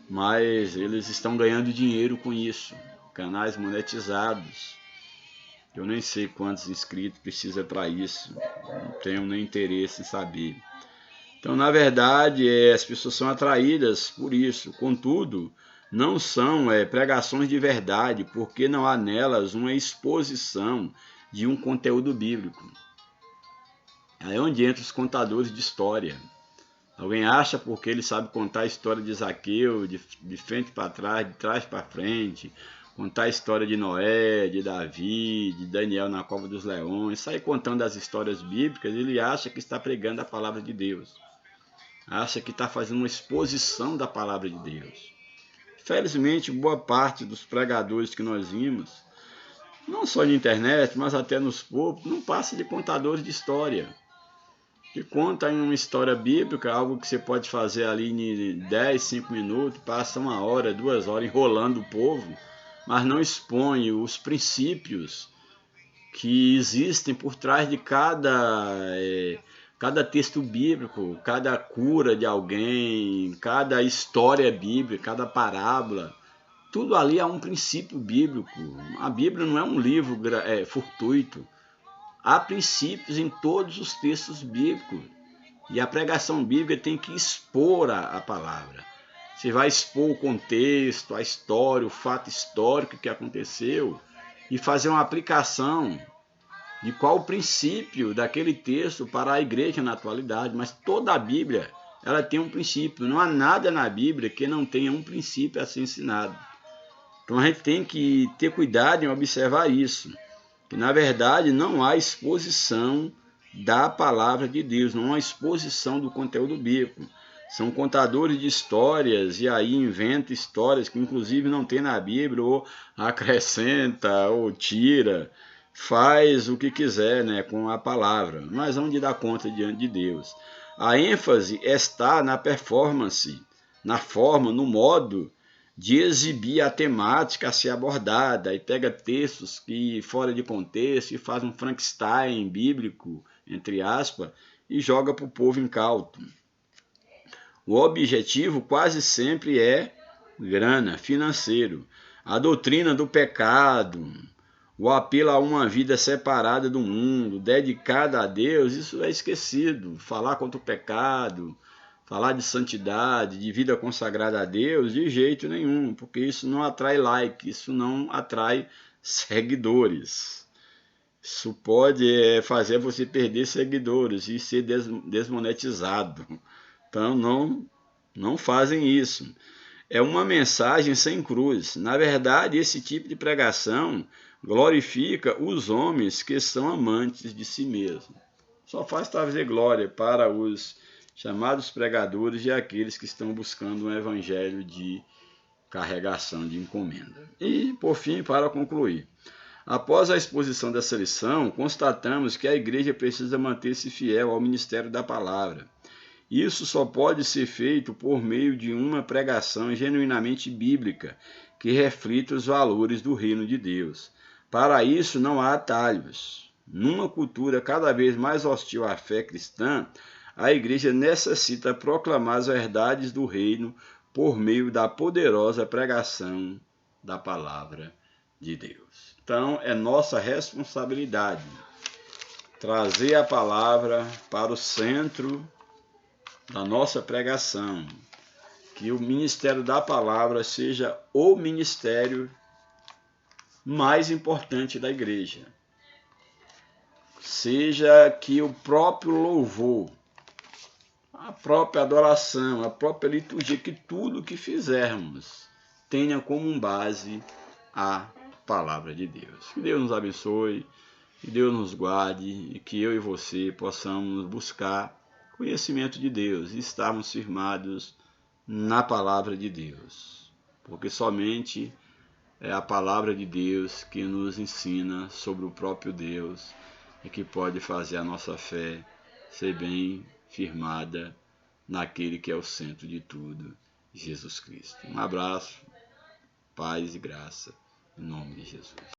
mas eles estão ganhando dinheiro com isso, canais monetizados. Eu nem sei quantos inscritos precisa para isso, não tenho nem interesse em saber. Então, na verdade, as pessoas são atraídas por isso. Contudo, não são pregações de verdade, porque não há nelas uma exposição de um conteúdo bíblico. Aí é onde entram os contadores de história. Alguém acha porque ele sabe contar a história de Zaqueu, de frente para trás, de trás para frente, contar a história de Noé, de Davi, de Daniel na cova dos leões, sai contando as histórias bíblicas, ele acha que está pregando a palavra de Deus. Acha que está fazendo uma exposição da palavra de Deus. Felizmente, boa parte dos pregadores que nós vimos, não só de internet, mas até nos púlpitos, não passa de contadores de história. Que conta em uma história bíblica, algo que você pode fazer ali em 10, 5 minutos, passa 1 hora, 2 horas enrolando o povo, mas não expõe os princípios que existem por trás de cada texto bíblico, cada cura de alguém, cada história bíblica, cada parábola. Tudo ali é um princípio bíblico. A Bíblia não é um livro fortuito. Há princípios em todos os textos bíblicos. E a pregação bíblica tem que expor a palavra. Você vai expor o contexto, a história, o fato histórico que aconteceu e fazer uma aplicação de qual o princípio daquele texto para a igreja na atualidade. Mas toda a Bíblia ela tem um princípio. Não há nada na Bíblia que não tenha um princípio a ser ensinado. Então a gente tem que ter cuidado em observar isso. Que na verdade não há exposição da palavra de Deus, não há exposição do conteúdo bíblico. São contadores de histórias e aí inventam histórias que inclusive não tem na Bíblia, ou acrescenta, ou tira, faz o que quiser, né, com a palavra, mas onde dá conta diante de Deus. A ênfase está na performance, na forma, no modo de exibir a temática a ser abordada, e pega textos que fora de contexto e faz um Frankenstein bíblico, entre aspas, e joga para o povo incauto. o objetivo quase sempre é grana, financeiro. A doutrina do pecado, o apelo a uma vida separada do mundo, dedicada a Deus, isso é esquecido. Falar contra o pecado, falar de santidade, de vida consagrada a Deus, de jeito nenhum, porque isso não atrai like, isso não atrai seguidores. Isso pode fazer você perder seguidores e ser desmonetizado. Então não fazem isso. É uma mensagem sem cruz. Na verdade, esse tipo de pregação glorifica os homens que são amantes de si mesmos. Só faz trazer glória para os chamados pregadores e aqueles que estão buscando um evangelho de carregação de encomenda. E, por fim, para concluir, após a exposição dessa lição, constatamos que a igreja precisa manter-se fiel ao ministério da palavra. Isso só pode ser feito por meio de uma pregação genuinamente bíblica, que reflita os valores do reino de Deus. Para isso não há atalhos. Numa cultura cada vez mais hostil à fé cristã, a igreja necessita proclamar as verdades do reino por meio da poderosa pregação da palavra de Deus. Então, é nossa responsabilidade trazer a palavra para o centro da nossa pregação, que o ministério da palavra seja o ministério mais importante da igreja. Seja que o próprio louvor, a própria adoração, a própria liturgia, que tudo que fizermos tenha como base a palavra de Deus. Que Deus nos abençoe, que Deus nos guarde e que eu e você possamos buscar conhecimento de Deus e estarmos firmados na palavra de Deus, porque somente é a palavra de Deus que nos ensina sobre o próprio Deus e que pode fazer a nossa fé ser bem firmada naquele que é o centro de tudo, Jesus Cristo. Um abraço, paz e graça, em nome de Jesus.